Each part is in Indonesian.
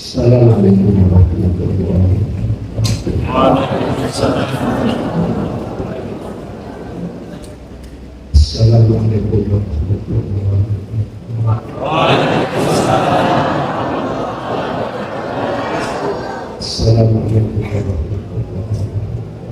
Assalamualaikum warahmatullahi wabarakatuh. Assalamualaikum warahmatullahi wabarakatuh. Assalamualaikum warahmatullahi wabarakatuh.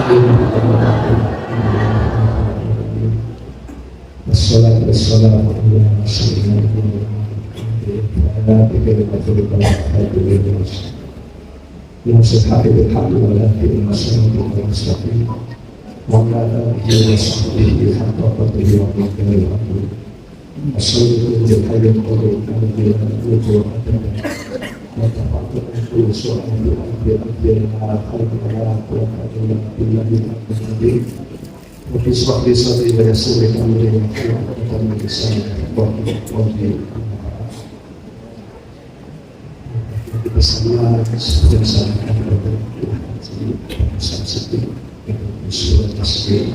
Assalamualaikum bersama bersama surat tasbih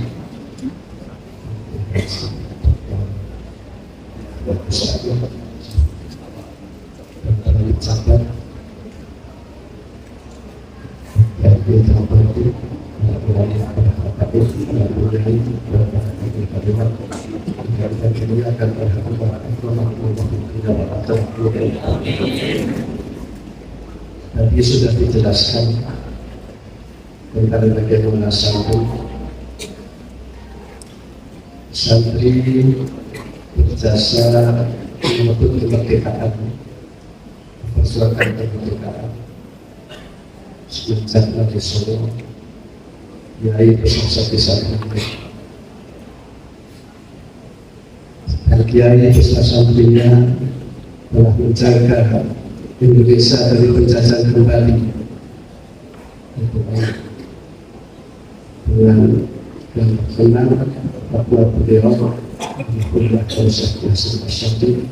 tadi sudah dijelaskan tentang bagaimana santri berjasa untuk kemerdekaan, memperjuangkan kemerdekaan semenjak Nabi Solo Yai bersama santri dan Kiai beserta santrinya telah menjaga Indonesia dari penjajahan kembali dengan senang bahwa beliau mengumpulkan konsep yang satu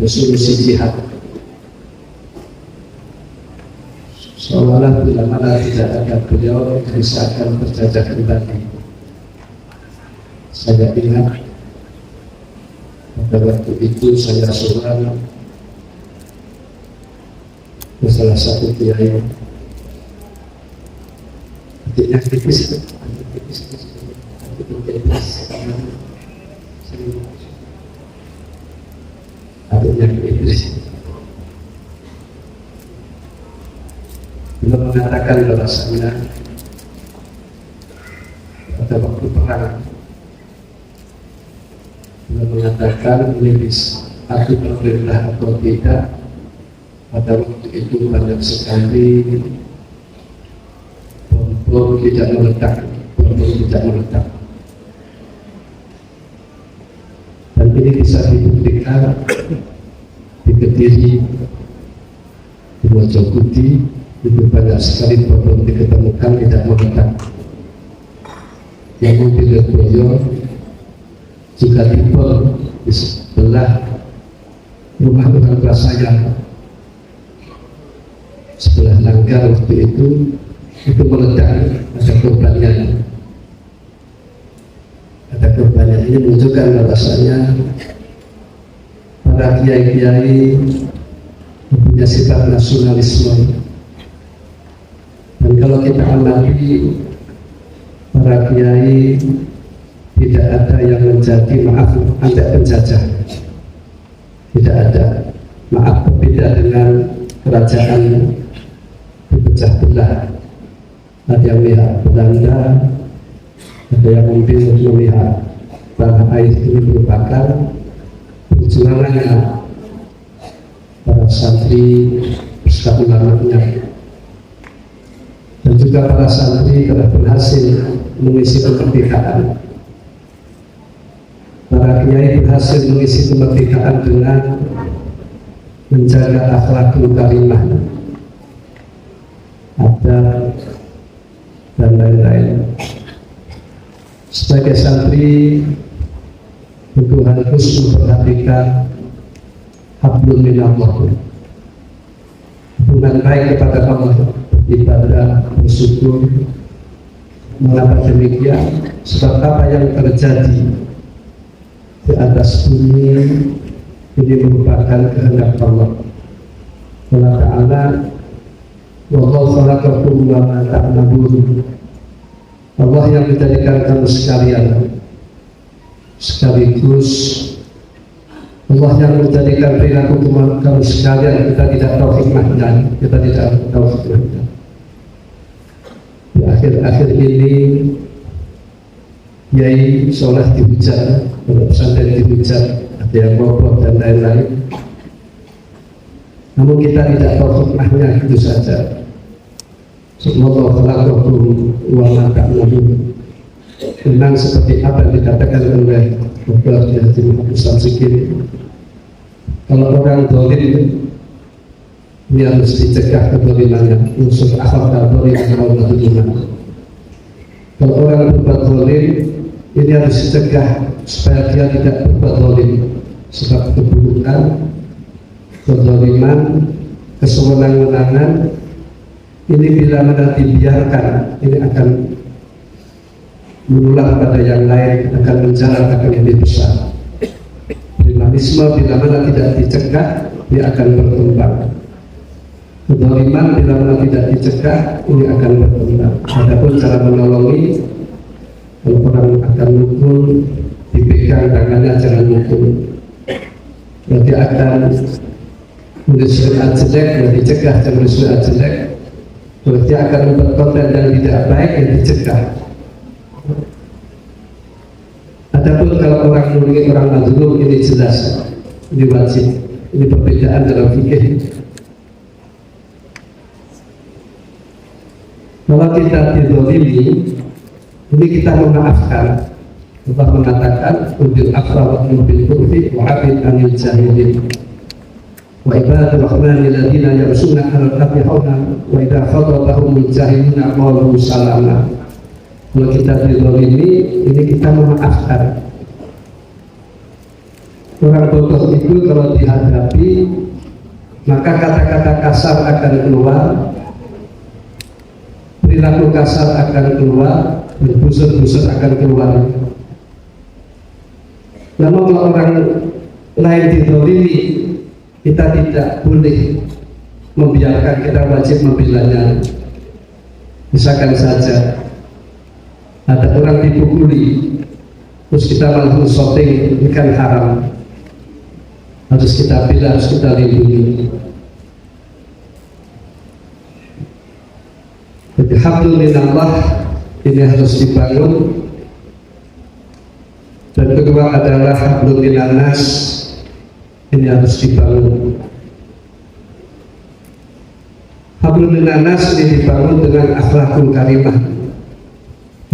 resolusi jihad seolah bila mana tidak ada beliau bisa akan berjajah kembali. Saya ingat pada waktu itu saya seorang ke salah satu kiai adiknya tipis beliau mengatakan bahasanya pada waktu perang beliau mengatakan ini bisa arti pemerintah atau tidak. Pada waktu itu banyak sekali bom tidak meledak, dan ini bisa dibuktikan di Kediri, di Mojopudi, itu banyak sekali bom diketemukan tidak meledak. Yang mobil Lirboyo juga dibom di sebelah rumah orang tua saya. Sebelah langgar waktu itu meledak, ada korbannya. Ini menunjukkan bahwasanya para kiai-kiai mempunyai sifat nasionalisme. Dan kalau kita amati para kiai tidak ada yang menjadi antek penjajah, tidak ada. Maaf, berbeda dengan kerajaan dipecah belah, ada yang memihak Belanda, ada yang memihak tanah air. Ini merupakan perjuangannya para santri beserta ulamanya, dan juga para santri telah berhasil mengisi kemerdekaan. Para kiai berhasil mengisi kemerdekaan dengan menjaga akhlakul karimah, adab, dan lain-lain. Sebagai santri tentu harus memperhatikan hablum minallah, hubungan baik kepada Allah, beribadah, bersyukur. Mengapa demikian? Sebab apa yang terjadi di atas bumi ini merupakan kehendak Allah. Allah Ta'ala, wallahu khalaqakum wa ma ta'malun. Allah yang menjadikan kamu sekalian sekaligus Allah yang menjadikan perilaku kamu sekalian. Kita tidak tahu hikmahnya, kita tidak tahu hikmahnya. Di akhir-akhir ini Yai sholat dihujat, pondok pesantren dihujat, ada yang ngobrol dan lain-lain. Namun kita tidak tahu hikmahnya, gitu saja. Semoga khalaqakum wa ma ta'malun. Memang seperti apa yang dikatakan oleh Dr. Haji Muhammad Samsikin, kalau orang dolim ini harus dicegah kedolimannya, unsur akhlak dolim yang Allah tujuan. Kalau orang berbuat dolim, ini harus dicegah supaya dia tidak berbuat dolim, sebab keburukan, kedoliman, kesewenang-wenangan ini bila mana dibiarkan, ini akan menular pada yang lain, akan menjalar akan lebih besar. Premanisme bila mana tidak dicegah, dia akan berkembang. Kedoliman bila mana tidak dicegah, ini akan berkembang. Adapun cara menolongi, kalau orang akan mukul, dipegang tangannya, jangan mukul. Berarti akan menulis surat jelek, yang dicegah, jangan menulis surat jelek. Berarti akan membuat konten yang tidak baik, yang dicegah. Adapun kalau orang menolongi orang mazlum, ini jelas, ini wajib, ini perbedaan dalam fikih. Kalau kita dizalimi, ini kita memaafkan. Allah mengatakan, "Udil afra wa bil urfi wa 'abid 'anil jahilin." Wa ibadur rahmanil ladzina yamshuna 'alal ardi hauna wa idza khatabahumul jahiluna qalu salama. Kalau kita dizalimi, ini kita memaafkan. Orang bodoh itu kalau dihadapi, maka kata-kata kasar akan keluar, perilaku kasar akan keluar, busur-busur akan keluar. Namun kalau orang lain dizalimi, kita tidak boleh membiarkan, kita wajib membelanya. Misalkan saja ada orang dipukuli, terus kita malah shooting, ini kan haram. Harus kita bela, harus kita lindungi. Jadi alhamdulillah ini harus dibangun. Dan kedua adalah alhamdulillah nas, ini harus dibangun. Alhamdulillah nas ini dibangun dengan akhlakul karimah.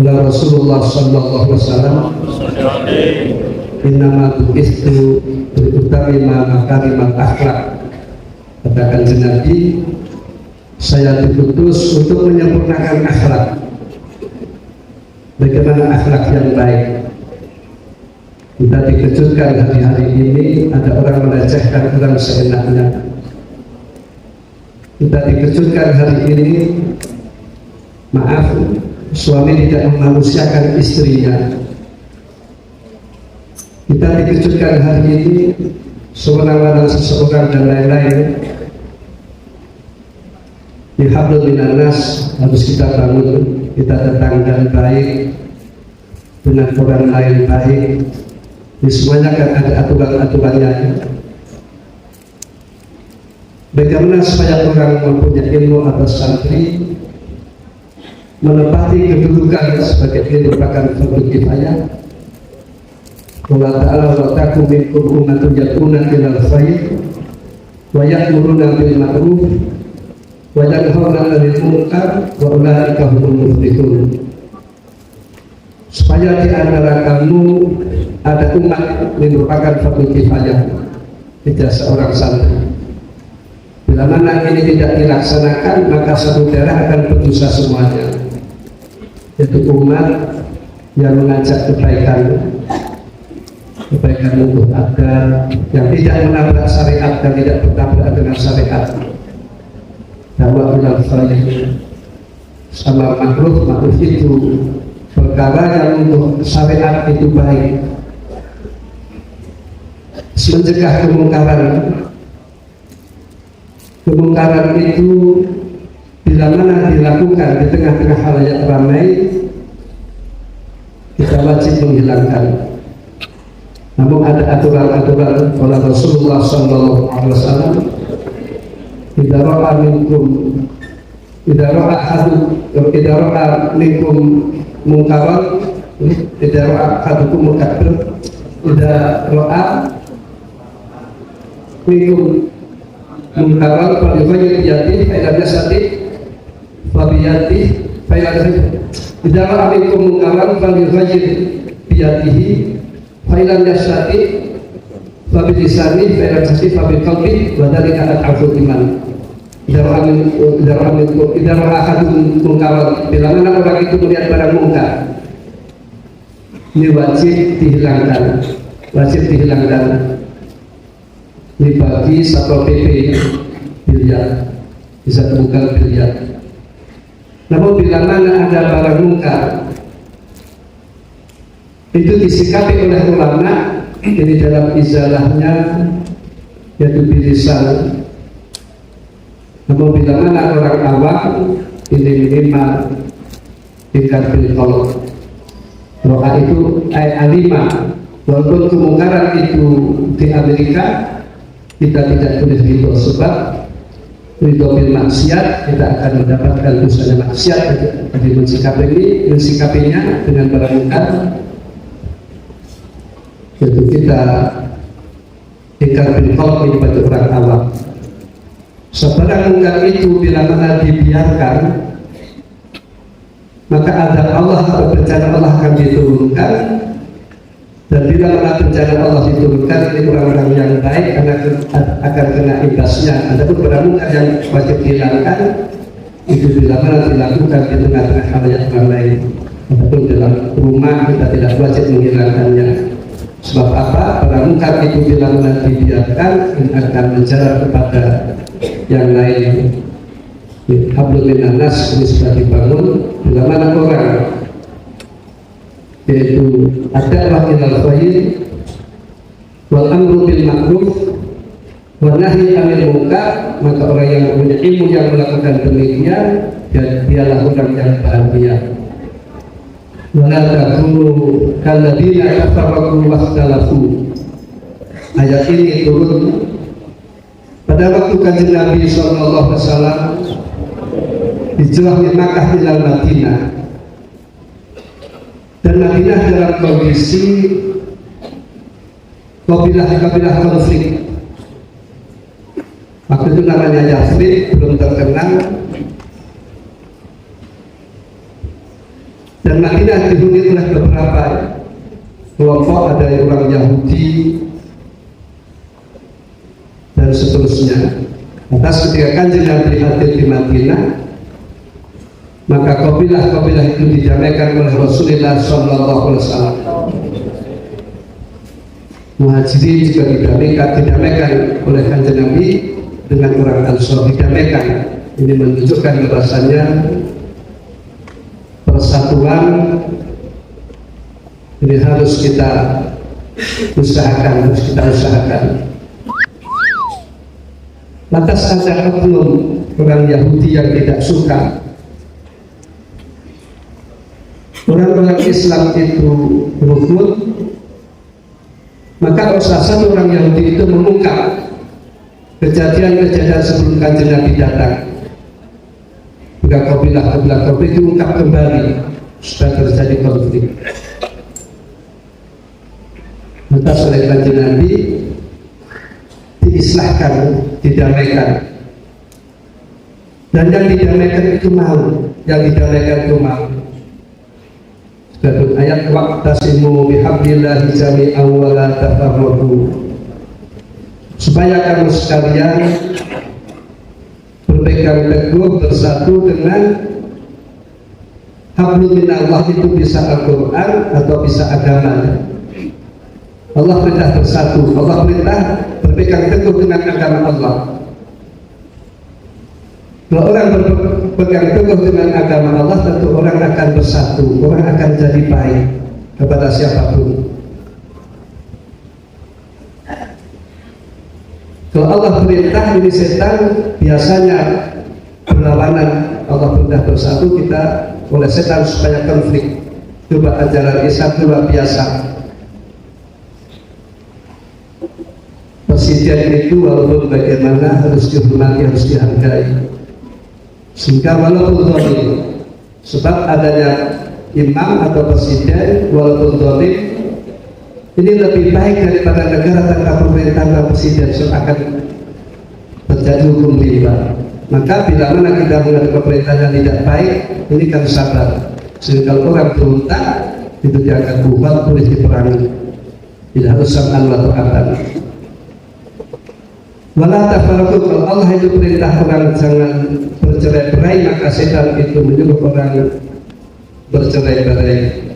Oleh Rasulullah sallallahu alaihi wasallam, innama bu'istu liutamima makarimal akhlak. Katakan Nabi, saya diutus untuk menyempurnakan akhlak. Bagaimana akhlak yang baik? Kita dikejutkan hari-hari ini ada orang melecehkan orang seenaknya. Kita dikejutkan hari ini, maaf, suami tidak memanusiakan istrinya. Kita dikejutkan hari ini, seorang-orang seseorang dan lain-lain. Di hablumminan nas harus kita bangun, kita tetangga baik, dengan orang lain baik. Di semuanya kan ada aturan-aturannya. Bagaimana supaya orang mempunyai ilmu atau santri menempati kedudukan sebagai ini merupakan fardu kifayah. Allah Ta'ala wa takum minkum ummatun yad'una ilal khair wa ya'muruna bil ma'ruf wa yanhauna 'anil munkar wa ulaika humul muflihun. Supaya di antara kamu ada umat yang merupakan fardu kifayah, tidak seorang santri. Bila mana ini tidak dilaksanakan, maka satu daerah akan berdosa semuanya. Yaitu umat yang mengajak kebaikan untuk agar yang tidak menabrak syariat dan tidak bertabrak dengan syariat. Dakwah ilal khair sama ma'ruf itu perkara yang untuk syariat itu baik. mencegah kemungkaran. Kemungkaran itu bila mana dilakukan di tengah-tengah halayak ramai, kita wajib menghilangkan. Namun ada aturan-aturan oleh Rasulullah SAW. Idza ra'a minkum munkaran, idza ra'a ahadukum munkaran, idza ra'a minkum munkaran falyughayyir biyadihi fa illam yastati' fa biyadihi fa illam idza ra'a minkum munkaran falyughayyir biyadihi fa illam yastati' fa bilisanihi fa illam yastati' fa biqalbihi wa dzalika ad'aful iman. Idza ra'a ahadukum munkaran, bila mana orang itu melihat barang mungkar, ini wajib dihilangkan. Dibagi Satpol PP biliar, bisa temukan biliar. Namun bila mana ada barang mungkar, itu disikapi oleh ulama ini dalam izalahnya, yaitu bilisan. Namun bila mana orang awam, ini minimal tingkat bil qalb. Roha itu alima. Walaupun kemungkaran itu di Amerika, kita tidak boleh ridho, sebab ridho bil maksiat kita akan mendapatkan dosanya maksiat. Jadi mensikapinya dengan barang mungkar, yaitu kita tingkat bil qalb ini bagi orang awam. Sebarang mungkar itu bila mana dibiarkan, maka azab Allah atau bencana Allah akan diturunkan. Dan bila mana bencana Allah diturunkan, ini orang-orang yang baik akan kena imbasnya. Adapun barang mungkar yang wajib dihilangkan, itu bila mana dilakukan di tengah-tengah halayak ramai. Adapun dalam rumah kita tidak wajib menghilangkannya. Sebab apa? Barang mungkar itu bila mana dibiarkan, ini akan menjalar kepada yang lain. Hablum minan nas ini sudah dibangun. Bila mana orang, yaitu ad-da'wah ilal khair wal amru bil ma'ruf wa nahyi 'anil munkar, maka orang yang punya ilmu yang melakukan demikian, dialah orang yang bahagia. Wa la takunu kalladzina tafarraqu wa ikhtalafu. Ayat ini turun pada waktu Kanjeng Nabi sallallahu alaihi wasallam hijrah dari Makkah ke Madinah. Dan Madinah dalam kondisi kabilah-kabilah konflik. Waktu itu namanya Yathrib, belum terkenal. Dan Madinah dihuni oleh beberapa kelompok, ada orang Yahudi dan seterusnya. Atas ketika Kanjeng Nabi hadir di Madinah, maka kabilah-kabilah itu didamaikan oleh Rasulullah SAW. Muhajirin juga didamaikan oleh Kanjeng Nabi dengan orang Ansor, didamaikan. Ini menunjukkan bahasanya persatuan ini harus kita usahakan. Lantas ada oknum orang Yahudi yang tidak suka orang-orang Islam itu rukun, maka satu orang Yahudi itu mengungkap kejadian-kejadian sebelum Kanjeng Nabi datang. Maka kabilah diungkap kembali, sudah terjadi konflik. Maka oleh Kanjeng Nabi diislahkan, didamaikan. Dan yang didamaikan itu mau, Dalam ayat waqtasimu bihablillahi jami'an wa la tafarraqu, supaya kamu sekalian berpegang teguh, bersatu dengan hablum minallah. Itu bisa Al-Quran atau bisa agama. Allah perintah bersatu, Allah perintah berpegang teguh dengan agama Allah. Kalau orang berpegang teguh dengan agama Allah, tentu orang akan bersatu, orang akan jadi baik kepada siapapun. Kalau Allah perintah, ini setan biasanya berlawanan. Allah perintah bersatu, kita oleh setan supaya konflik. Coba ajaran Islam luar biasa. Persisian itu walaupun bagaimana harus dihormati, harus dihargai. Sehingga walaupun zalim, sebab adanya imam atau presiden walaupun zalim, ini lebih baik daripada negara tanpa pemerintahan dan presiden, sebab akan terjadi hukum rimba. Maka bila mana kita menghadapi pemerintahan yang tidak baik, ini kan sabar. Sehingga kalau orang berontak, itu dia akan bubar, boleh diperangi. Tidak harus sam'an wa ta'atan. Wala tafarraqu, kalau Allah itu perintah orang jangan bercerai-berai, maka setan itu menyuruh orang bercerai-berai.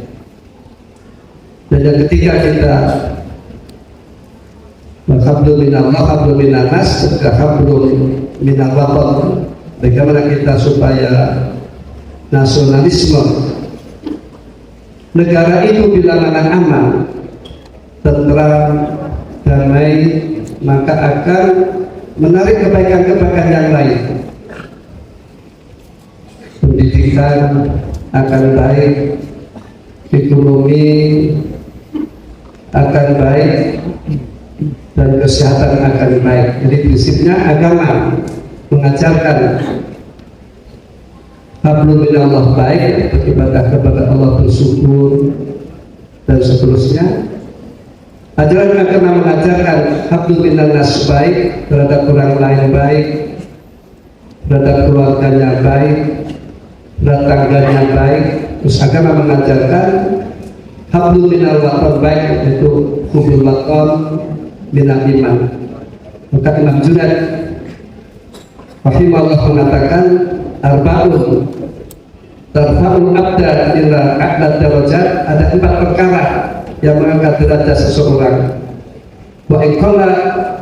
Dan yang ketiga kita hablu minallah, hablu minanas, hablu minallah. Bagaimana kita supaya nasionalisme negara itu bila mana aman, tentram, damai, maka akan menarik kebaikan-kebaikan yang lain. Pendidikan akan baik, ekonomi akan baik, dan kesehatan akan baik. Jadi prinsipnya agama mengajarkan hablu minallah baik, beribadah kepada Allah, bersyukur dan seterusnya. Ajaran agama mengajarkan hablu minanas baik, terhadap orang lain baik, terhadap keluarganya baik, terhadap tangganya baik. Terus agama mengajarkan hablu minal waton baik, yaitu hubul waton minal iman. Maka Imam Junaid rahimahullah mengatakan arba'un tarfa'ul abda ila a'la darajat, ada 4 perkara yang mengangkat derajat seseorang. Wa iqala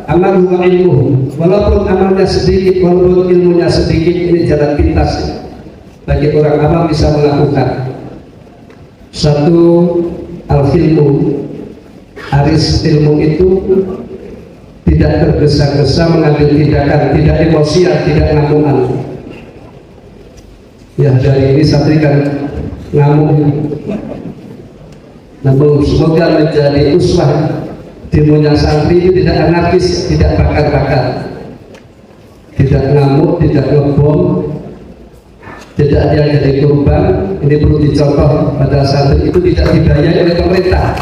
amalu wa ilmuhu, walaupun amalnya sedikit, walaupun ilmunya sedikit, ini jalan pintas bagi orang awam bisa melakukan. Satu, al-ilmu, aris ilmu itu tidak tergesa-gesa mengambil tindakan, tidak emosian, tidak ngamuan. Ya, dari ini santri kan ngamuk, namun semoga menjadi uswah. Demonya santri itu tidak anarkis, tidak bakar-bakar, tidak ngamuk, tidak ngebom, tidak ada yang jadi korban. Ini perlu dicontoh pada santri itu tidak dibayar oleh pemerintah,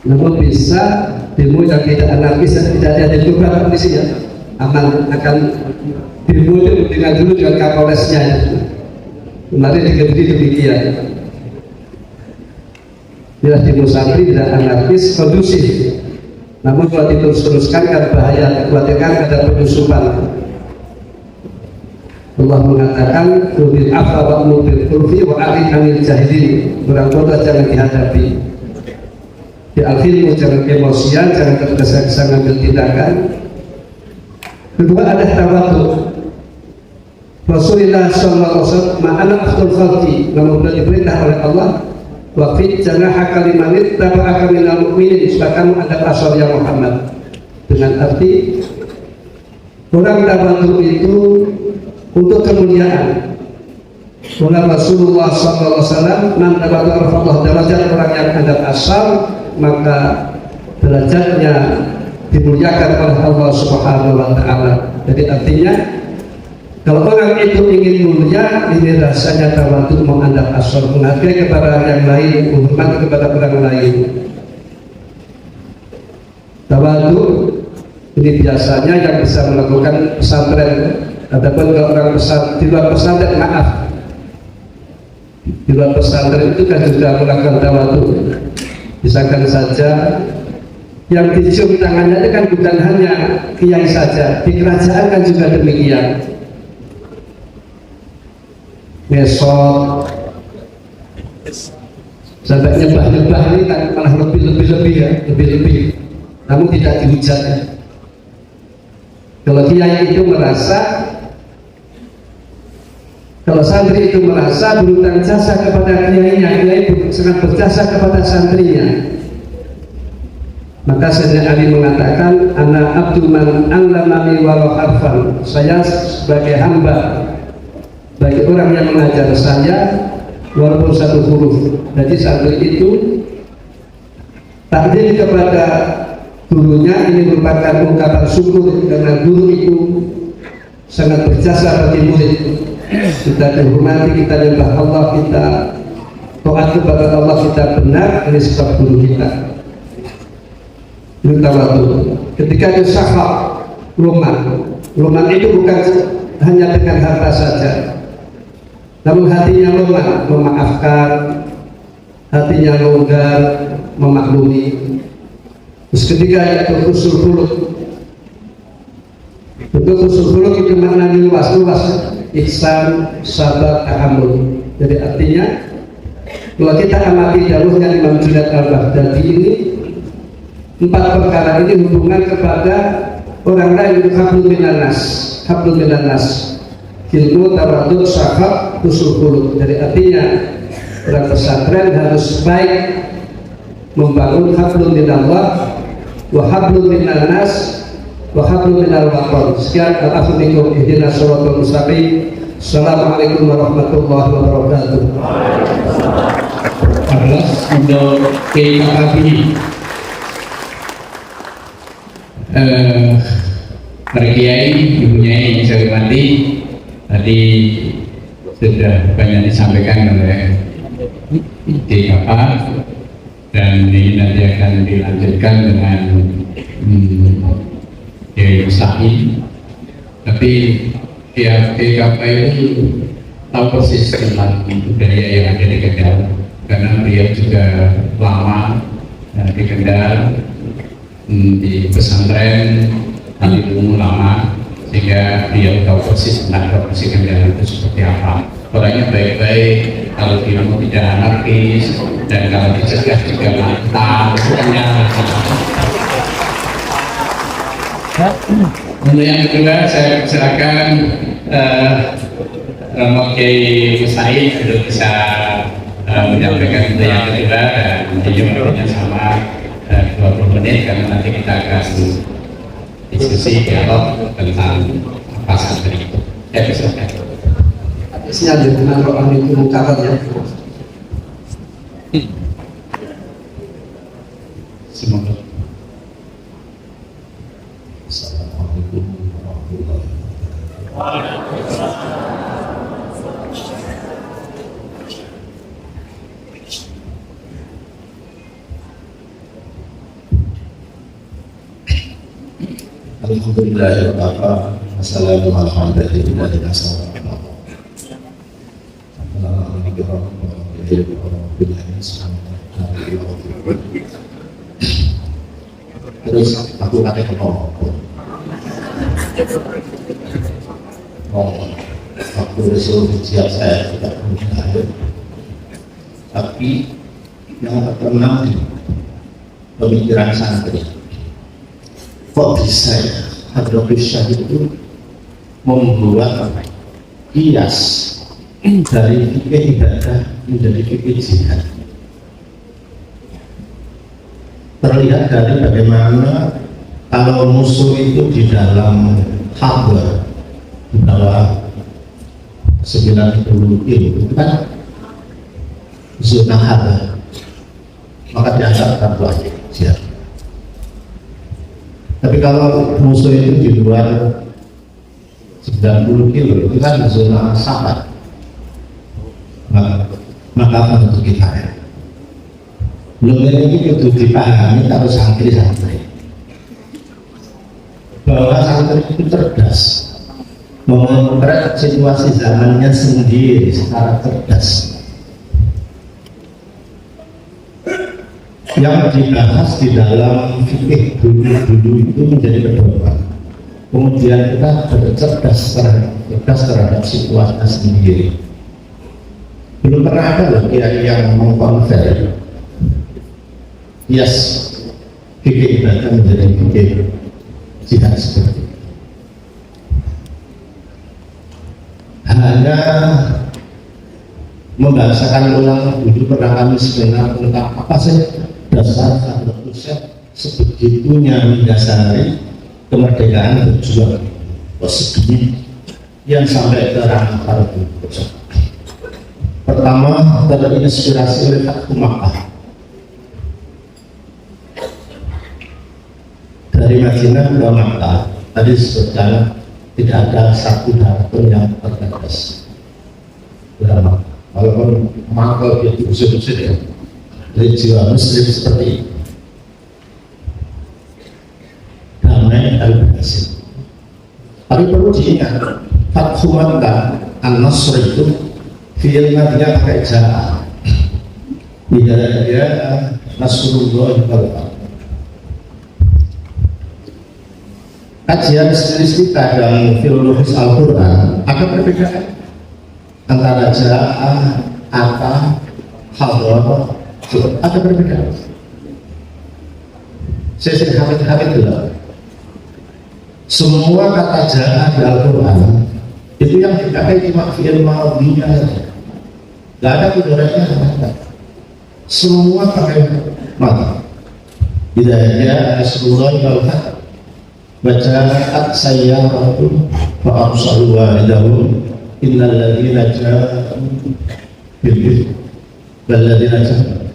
namun bisa demo yang tidak anarkis dan tidak ada yang korban. Polisi ya aman akan demo itu dengan dulu dengan kapolresnya. Kemarin diganti demikian. Bila demo santri tidak anarkis, kondusif. Namun kalau diterus-teruskan kan bahaya, dikhawatirkan ada penyusupan. Allah mengatakan kubil afwa wa mubil kurfi wa arid anil jahilin, orang bodoh jangan dihadapi. Di al-ilmu jangan emosian, jangan tergesa-gesa mengambil tindakan. Kedua ada tawadhu. Rasulullah SAW ma'ana afdal khalqi, namun sudah diperintah oleh Allah waqid janahaka limanit taba'aka minal mu'minin, supaya kamu ada asal yang Muhammad, dengan arti orang tawadhu itu untuk kemuliaan. Oleh Rasulullah SAW, man tawadhu rafa'allah derajat, orang yang ada asal maka derajatnya dimuliakan oleh Allah Subhanahu wa Ta'ala. Jadi artinya kalau orang itu ingin mulia, ini rasanya tawadhu, menghadap asal, menghargai kepada yang lain, menghormati kepada orang lain. Tawadhu ini biasanya yang bisa melakukan pesantren. Adapun kalau orang di luar pesantren, maaf, di luar pesantren itu kan juga melakukan tawadhu. Misalkan saja yang dicium tangannya itu kan bukan hanya kiai saja, di kerajaan kan juga demikian. Besok sampai nyembah-nyembah ini kan malah lebih ya, lebih, namun tidak dihujat. Kalau kiai itu merasa, kalau santri itu merasa berhutang jasa kepada kiainya, kiai sangat berjasa kepada santrinya, Maka Sayyidina Ali mengatakan, ana abdu man allamani walau harfan, saya sebagai hamba bagi orang yang mengajar saya walaupun satu huruf. Jadi saat itu takdir kepada gurunya ini merupakan ungkapan syukur karena guru itu sangat berjasa bagi murid. Kita dihormati, kita nyembah Allah, kita taat kepada Allah, kita benar, ini sebab guru kita. Tawadu. Ketika itu sahab Luman itu bukan hanya dengan harta saja, namun hatinya luman, memaafkan, hatinya longgar, memaklumi. Terus ketika itu usul khuluq, untuk usul khuluq itu maknanya luas, ihsan, sabar, tahammul. Jadi artinya kalau kita amati dahulunya Imam Junaid al-Baghdadi ini, 4 perkara ini hubungan kepada orang lain itu hablum minan nas, ilmu, tawadhu, syahab, usul khuluq. Jadi artinya orang pesantren harus baik membangun hablum minallah wa hablum minan nas wa hablum minal waqar. Sekian, al-afnikum ihdinas shiratal mustaqim. Assalamualaikum warahmatullahi wabarakatuh. Untuk KKP para kiai, ibunya yang saya hormati, tadi sudah banyak disampaikan oleh KKP dan ini nanti akan dilanjutkan dengan Kiai Mustaqim. Tapi pihak KKP itu tahu persis tentang budaya yang ada di Kendal, karena beliau juga lama di Kendal, di pesantren ilmu lama, sehingga dia tahu persis tentang profesi Kendal itu seperti apa. Orangnya baik-baik, kalau ilmu tidak anarkis, dan kalau dicegah juga mantap. Untuk yang kedua, saya persilakan Romo Kiai Said untuk bisa menyampaikan untuk yang kedua, dan jumlahnya sama 20 menit karena nanti kita akan diskusi dialog tentang pasal berikut. Habisnya dengan Quran itu mengkabarnya. Semoga. Assalamualaikum warahmatullahi wabarakatuh. Alhamdulillah, wassalamu ala hamdalillahi terus aku kakek ngomong waktu disuruh siap saya tidak mungkin, tapi yang terkenal di pemikiran santri, kok bisa ya Habib Syahid itu membuat kias dari fikih ibadah menjadi fikih jihad. Terlihat dari bagaimana kalau musuh itu di dalam habar, di bawah 90 itu kan zona habar, maka dianggap takwa jihad. Tapi kalau musuh itu di luar 90 kilo itu kan zona sahabat, maka untuk kita ya. Belum ini itu dipahami kalau santri-santri bahwa santri itu cerdas, memotret situasi zamannya sendiri secara cerdas. Yang dibahas di dalam fikih dulu itu menjadi pedoman. Kemudian kita bercerdas terhadap situasinya sendiri. Belum pernah ada loh kiai yang mengkonver fikih ibadah menjadi fikih jihad seperti itu. Hanya membahasakan ulang dulu pernah kami sebenarnya tentang apa sih dasar sebegitunya mendasari kemerdekaan berjuang segini yang sampai ke ranah para filsuf. Pertama, terinspirasi oleh Fathu Makkah. Dari Madinah ke Makkah, tadi disebutkan tidak ada satu daratan yang terbatas. Walaupun Makkah itu usir-usir ya, dari jiwa muslim seperti itu. Damai dan berhasil. Tapi perlu diingat, Fathu Makkah An-Nasr itu filmnya dia pakai jahat. Tidak dia Nasrullah Al-Fatah. Kajian stilistika dan filologis Al-Quran ada perbedaan antara ja'ah, ata, hadar, ada perbedaan. Saya sering hamid dulu. Semua kata ja'ah di Al-Quran itu yang dipakai cuma fi'il madhinya saja. Gak ada mudhari'nya. Semua pakai madhi. Idza jaa nasrullah wal fath wa ja'at sayyaratun fa arsalu walidahum innal ladzina ja'u bil ithmi wal ladzina ja'u.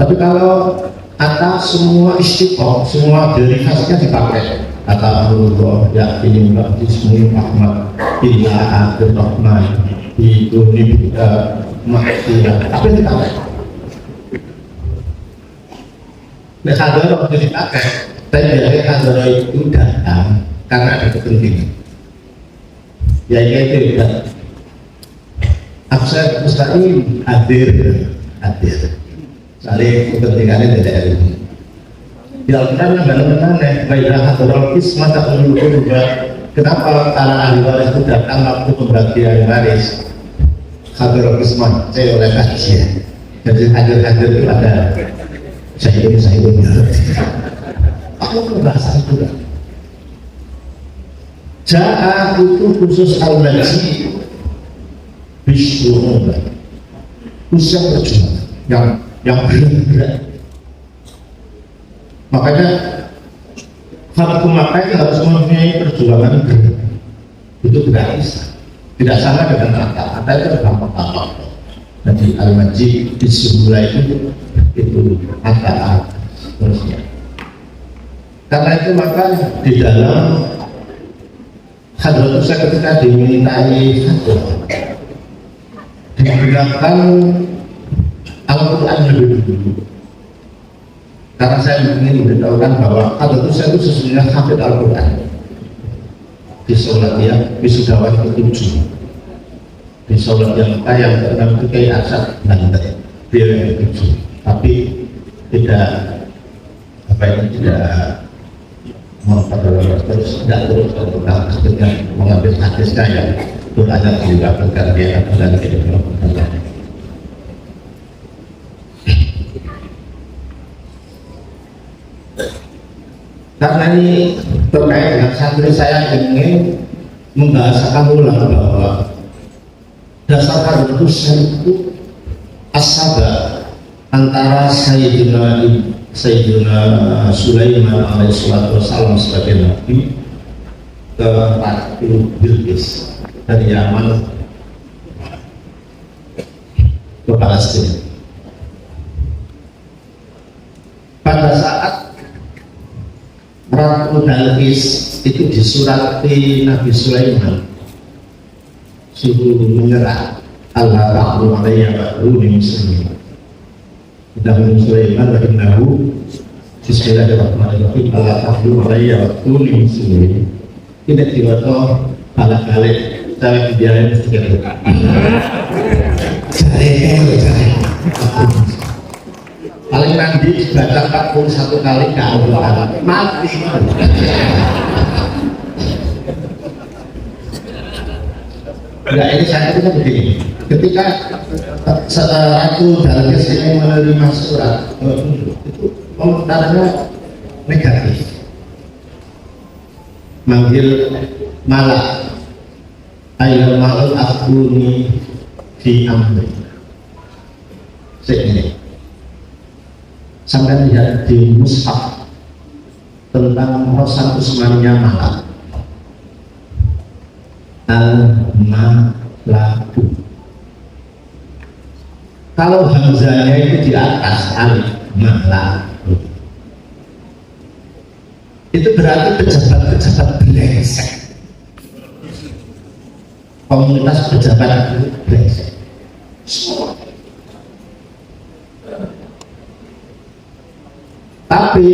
Tapi kalau atas semua istiqomah, semua derivasinya dipakai. Kata Allah, yakin ba'dismu Ahmad illa akhir rahman hiduni bida maksirah. Apa yang dipakai? Hadara itu dipakai, tapi dari hadara itu datang karena ada kepentingan. Ya itu kan. Saya mustahil hadir. Saling kepentingannya tidak ada. Di Al-Quran benar-benar baiklah hadral kismah tak menurut juga. Kenapa para ahli waris itu datang waktu pembagian waris? Hadral kismah saya oleh kajian. Jadi hadir itu ada sayur. Aku berbahasa itu. Ja'a itu khusus al-Najib Bismillah khusus perjuangan yang berat. Makanya Fathu Makkah itu harus mempunyai perjuangan berat. Itu gratis, tidak sama dengan kata itu gampang. Jadi al-Majid Bismillah itu kata terusnya. Karena itu maka di dalam Hadratus saya ketika dimintai fatwa digunakan Al-Quran lebih dulu. Karena saya ingin memberitahukan bahwa Hadratus saya itu sesungguhnya hafid Al-Quran. Di sholat yang wisudawan ke-7, di sholat yang ke-6 itu kayak Asad Banten dia yang ke-7, tapi tidak terus ketika mengambil hadis saya itu ada juga pergantian dan kehidupan. Karena ini terkait dengan santri saya ingin membahasakan ulang bahwa dasar Hadratus itu as-sabar antara Sayyidina Sulaiman alaihissalam sebagai nabi ke Ratu Bilqis dari Yaman ke Palestina. Pada saat Ratu Bilqis itu disurati Nabi Sulaiman suruh menyerah Allah ta'ala alaiya wa'aluni muslimin. Nabi Sulaiman wa innahu bismillahirrahmanirrahim Allah ta'ala alaiya wa'aluni muslimin. Ini tiba-tiba balik-balik saya biarin sedikit paling nanti dibaca 41 kali mati. Nah ini saya itu begini, ketika Ratu Bilqis ini menerima surat itu komentarnya negatif, manggil malak ayyul malak akuni fi amri. sampai lihat di mushaf tentang Rasul Usmannya Malak al-malaku. Kalau hamzahnya itu di atas al-malaku, itu berarti pejabat-pejabat brengsek, komunitas pejabat brengsek. Tapi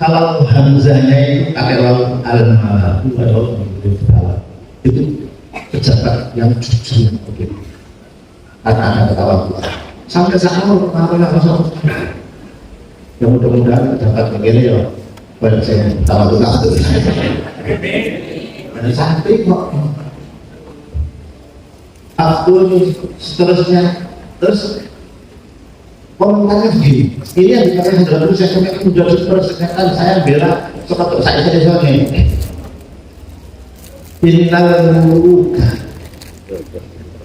kalau hamzahnya itu pakai waw al-malaku itu pejabat yang jujur, kata-kata ketawa sampai sekarang yang mudah-mudahan pejabat begini ya pada saya tahu itu ada sampai kok akun seterusnya. Terus komentarnya begini, ini yang dipakai dulu saya menjadi persekian saya bela sepatu saya soalnya innal muluka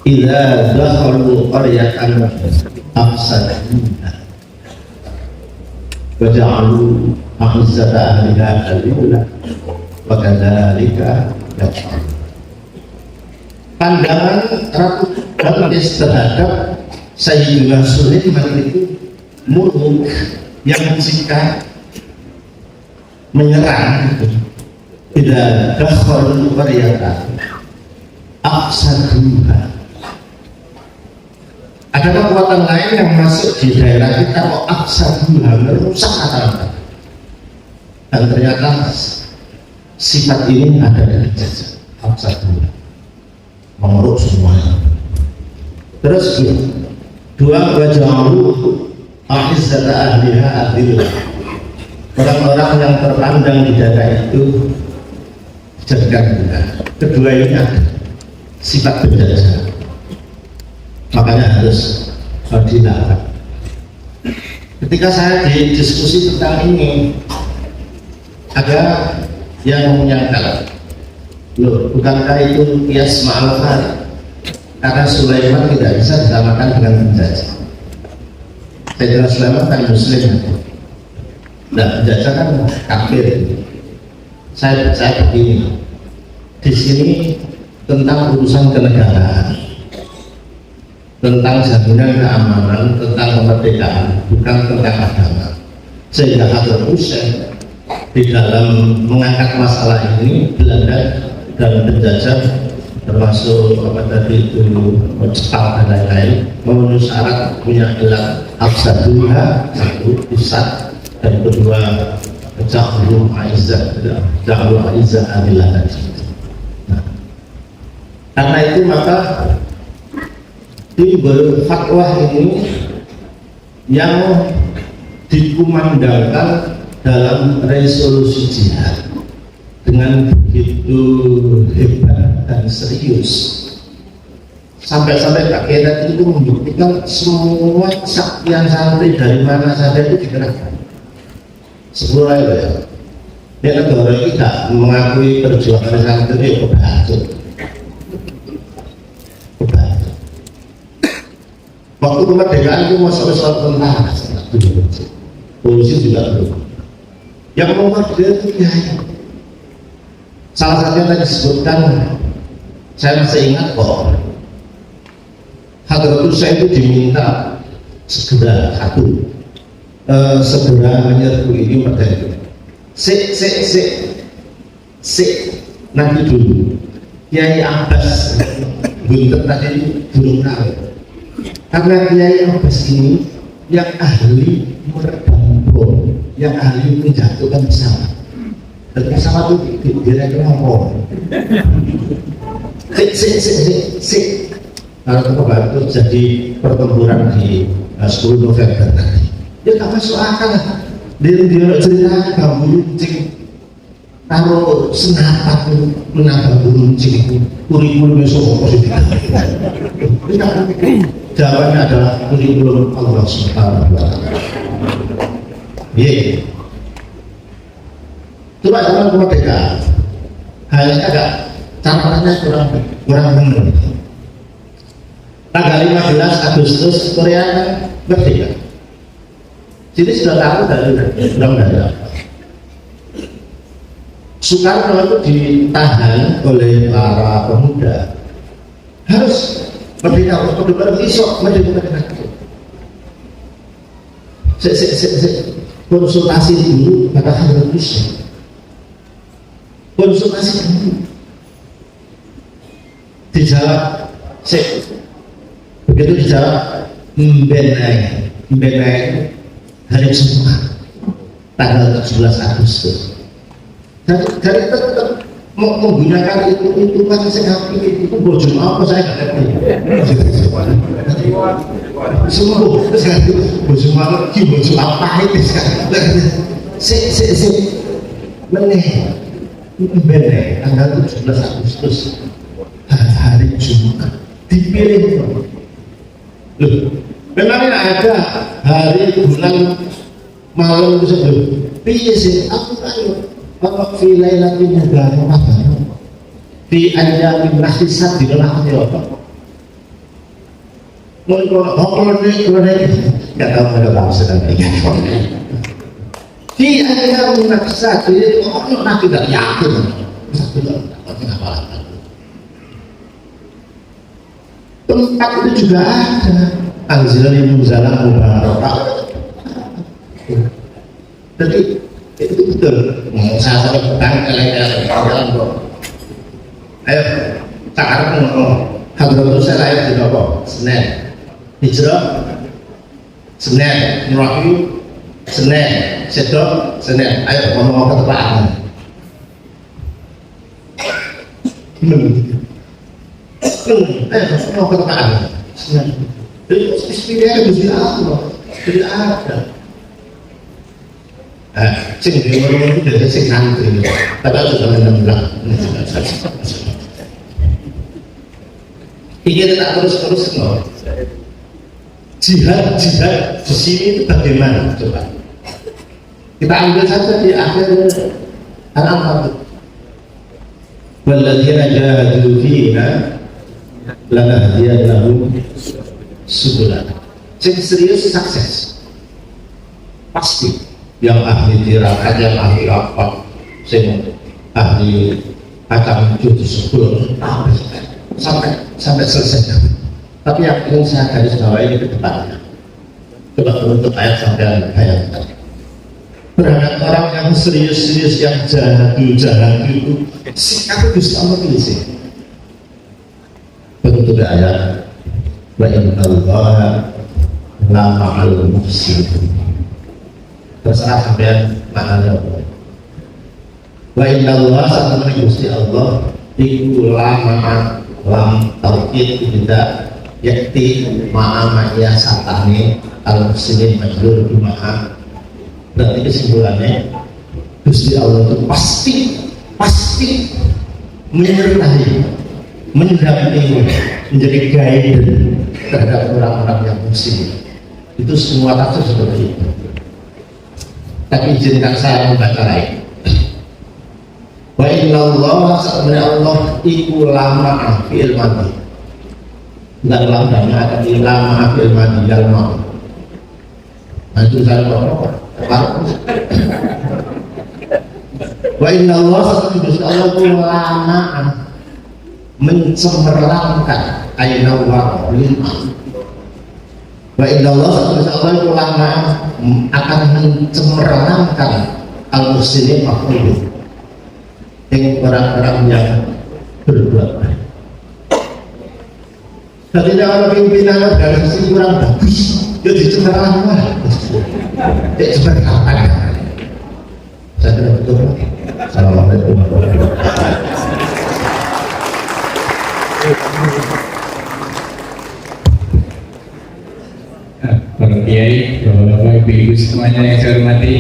idza dakhalu qaryatan afsaduha wa ja'alu a'izzata ahliha adilla wa kadzalika yaf'alun. Pandangan Ratu Balqis terhadap Sayyidina Sulaiman itu muluk yang jika menyerang tidak dakhalu qaryatan afsaduha. Ada kekuatan lain yang masuk di daerah kita kok afsaduha, merusak kata-kata. Dan ternyata sifat ini ada di jejak afsaduha, mengeruk semuanya. Terus dua wajahu a'izzata ahliha adillah. Orang-orang yang terpandang di daerah itu dijadikan rendah. Kedua ini ada sifat penjajah, makanya harus dilarang. Ketika saya diskusi tentang ini, ada yang menyangkal, loh, bukankah itu kias ma'al-far? Karena Sulaiman tidak bisa disamakan dengan penjajah. Sayyidina Sulaiman kan muslim, nah penjajah kan kafir. Saya begini, di sini tentang urusan kenegaraan, tentang jaminan keamanan, tentang kemerdekaan, bukan tentang agama. Sehingga Hadrat Hussein di dalam mengangkat masalah ini, Belanda dan penjajah termasuk apa tadi itu Jepang dan lain-lain memenuhi syarat punya ilat afsaduha, satu pusat, dan kedua ja'lu a'izzah amillah tadi. Nah, karena itu maka timbul fatwa ini yang dikumandangkan dalam resolusi jihad dengan begitu hebat dan serius, sampai-sampai Pak Kiai itu membuktikan semua kesaktian santri dari mana saja itu dikerahkan. Sepuluh ya, dia negara ini tidak mengakui perjuangan santri itu kebahagiaan. Waktu kemerdekaan itu masalah tentara, polisi juga belum. Yang nomor dia itu kiai. Salah satunya tadi disebutkan, saya masih ingat kok, Hadrat Hussein itu diminta segera segera menyerbu ini materi. Nanti dulu Kiai Abbas Buntet tadi itu belum tahu, karena Kiai Abbas ini yang ahli meredam bom, yang ahli menjatuhkan pesawat. Dan pesawat itu direktur apa? Kalau kemarin itu jadi pertempuran di 10 November tadi, ya tak masuk akal. Dia cerita bambu runcing, taruh senapan menambah runcing itu, kurikulum besok positif. Jawabannya adalah kurikulum Allah Subhanahu wa Ta'ala. Iya. Coba zaman kemerdekaan, hanya agak catatannya kurang benar. Tanggal 15 Agustus Korea kan merdeka. Jadi sudah tahu dari undang-undang. Soekarno itu ditahan oleh para pemuda, harus merdeka untuk besok merdeka. Konsultasi dulu katakan harus konsultasi dulu dijawab begitu dijawab membenai hari Jumat tanggal 17 Agustus dari tetap menggunakan itu kan saya pikir itu bojo apa saya nggak ngerti semua bojo apa itu meneh tanggal 17 Agustus hari Jumat dipilih loh memangnya ada hari bulan malam sebelum piye sih aku kan bapak filailatin muda apa di anjamin nasisat di dalam apa mau kalau nggak tahu ada bahasa dan di anjamin nasisat jadi orang nak tidak yakin tempat itu juga ada anzilan muzalam mubarak jadi itu betul saya sampai petang kalian kok ayo sekarang ngomong Hadratus saya lahir di Depok Senen Hijrah Senen Merapi Senen Sedok Senen ayo ngomong ke tepaan ayo ngomong ke tepaan Senen jadi istimewa itu tidak ada sing ngomong itu dari sing santri tapi sudah menembak ini tak terus no. jihad di sini itu bagaimana coba kita ambil saja di akhir Al-Anfal walladzina jahadu fina lanahdiyannahum subulana sing serius sukses pasti yang ahli tirakat, yang ahli apa, ahli akan cuci sebelum sampai selesai. Tapi yang ingin saya garis bawahi ke depannya. Coba menutup ayat sampai ayat tadi. Berhadap orang yang serius-serius yang jahat itu, sikap Gusti Allah pilih. Penutup ayat. Wa innallaha la ma'al muhsinin. Terserah sampean maknanya apa. Wa innallaha satuna Gusti Allah iku lama lam taukid tidak yakti ma'a ya satane al-muslimin majlur bima'a. Berarti kesimpulannya Gusti Allah itu pasti menyertai mendampingi menjadi guide terhadap orang-orang yang muslim. Itu semua tafsir seperti itu. Tapi izinkan saya membaca lain. Wa innallaha sebenarnya Allah iku lama fil madi. Enggak lamanya akan lama fil madi lama. Nah itu saya bawa. Wa innallaha sebenarnya Allah iku lama mencemerlangkan ayna wa lima. Wa innallaha sebenarnya Allah ulama akan mencemerlangkan al-muslimin makhluk yang orang-orang yang berbuat baik. Jadi kalau pimpinan dari sisi kurang bagus, ya dicemerlangkan. Ya seperti apa? Saya tidak betul. Assalamualaikum warahmatullahi wabarakatuh. Para kiai, bapak ibu semuanya yang saya hormati,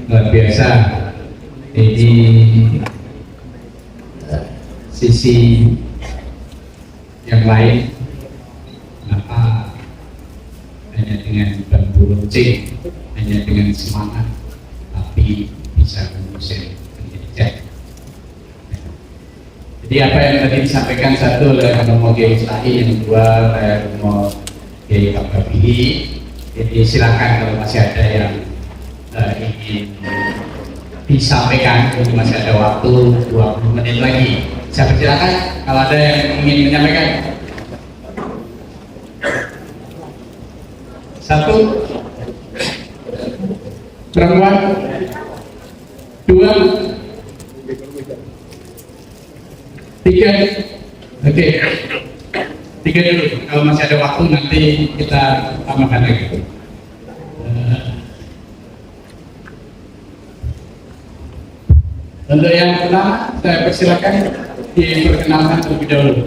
luar biasa. Ini sisi yang lain, kenapa hanya dengan bambu runcing, hanya dengan semangat, tapi bisa mengusir pendidikan. Jadi apa yang tadi disampaikan satu oleh Romo Kiai Ustahi, yang kedua oleh Romo Kiai Kababili, Jadi silakan kalau masih ada yang ingin disampaikan, masih ada waktu 20 menit lagi. Saya persilakan kalau ada yang ingin menyampaikan. Satu, perempuan, dua, tiga, oke, tiga dulu. Kalau masih ada waktu nanti kita tambahkan lagi. Untuk yang pertama, saya persilakan diperkenalkan terlebih dahulu.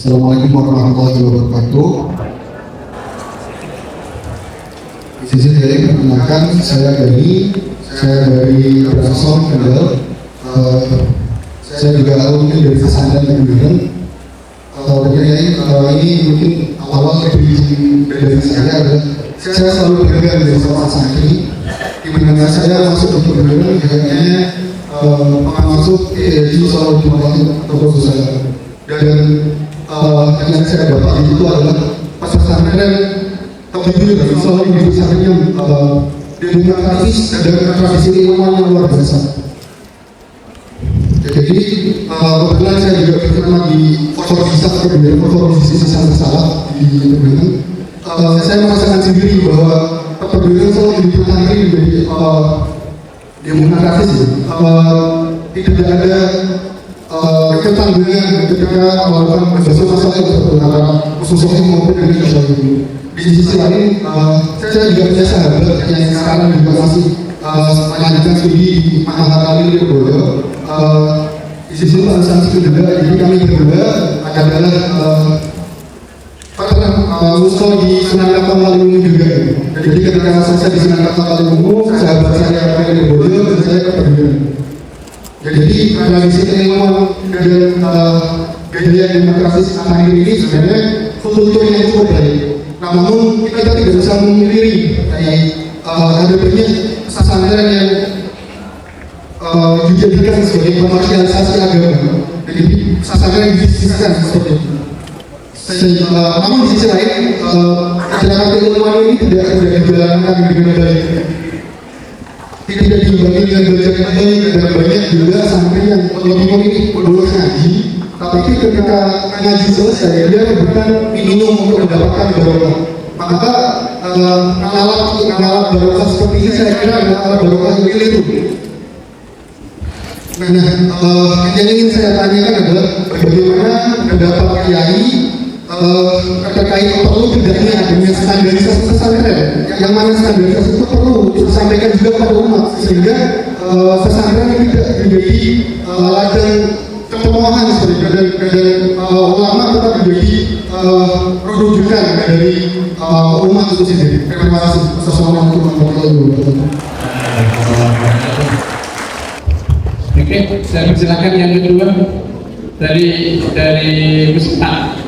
Assalamualaikum warahmatullahi wabarakatuh. Di sini saya perkenalkan, saya dari Profesor Kendal. Saya juga alumni dari pesantren Kebumen. Ini mungkin awal dari saya adalah saya selalu bangga dari seorang santri. Di mana saya masuk ke Kebumen, kayaknya masuk PhD soal dimulai atau saya. Dan yang saya dapat itu adalah pesantren terlebih dari soal di pesantren yang demokratis dan tradisi ilmuwan yang luar biasa. Jadi kebetulan saya juga berkenan di forum sisa bersalah di Kebumen. Saya merasakan sendiri bahwa Kebumen selalu di pesantren menjadi demokratis. Tidak ada ketanggungan ketika melakukan masalah antara khususnya maupun Indonesia ini. Di sisi lain, saya juga punya sahabat yang sekarang juga masih melanjutkan studi di Mahakarali Lirboyo. Di sisi alasan juga, jadi kami berdua adalah musuh di Sunan Ampel Kaliungu juga. Jadi ketika saya di Sunan Ampel Kaliungu, sahabat saya ke Lirboyo dan saya ke Kebumen. Jadi tradisi keilmuan dan gaya demokratis akhir ini sebenarnya kultur yang cukup baik. Namun kita tidak bisa memungkiri ada banyak pesantren yang dijadikan sebagai komersialisasi agama. Jadi pesantren disisihkan seperti itu. Namun di sisi lain, ajaran keilmuan ini tidak dijalankan dengan baik. Tidak dibagi dengan baca baik dan banyak juga santri yang lebih memilih bolos ngaji, tapi ketika ngaji selesai dia rebutan minum untuk mendapatkan barokah. Maka alat barokah seperti ini saya kira adalah alat barokah yang keliru. Yang ingin saya tanyakan adalah bagaimana pendapat kiai terkait perlu tidaknya adanya standarisasi pesantren, yang mana standarisasi itu perlu disampaikan juga kepada umat sehingga pesantren tidak menjadi ladang kecemoohan seperti dan ulama tetap menjadi rujukan dari umat itu sendiri. Terima kasih. Assalamualaikum warahmatullahi wabarakatuh. Oke, saya persilakan yang kedua dari Ustaz.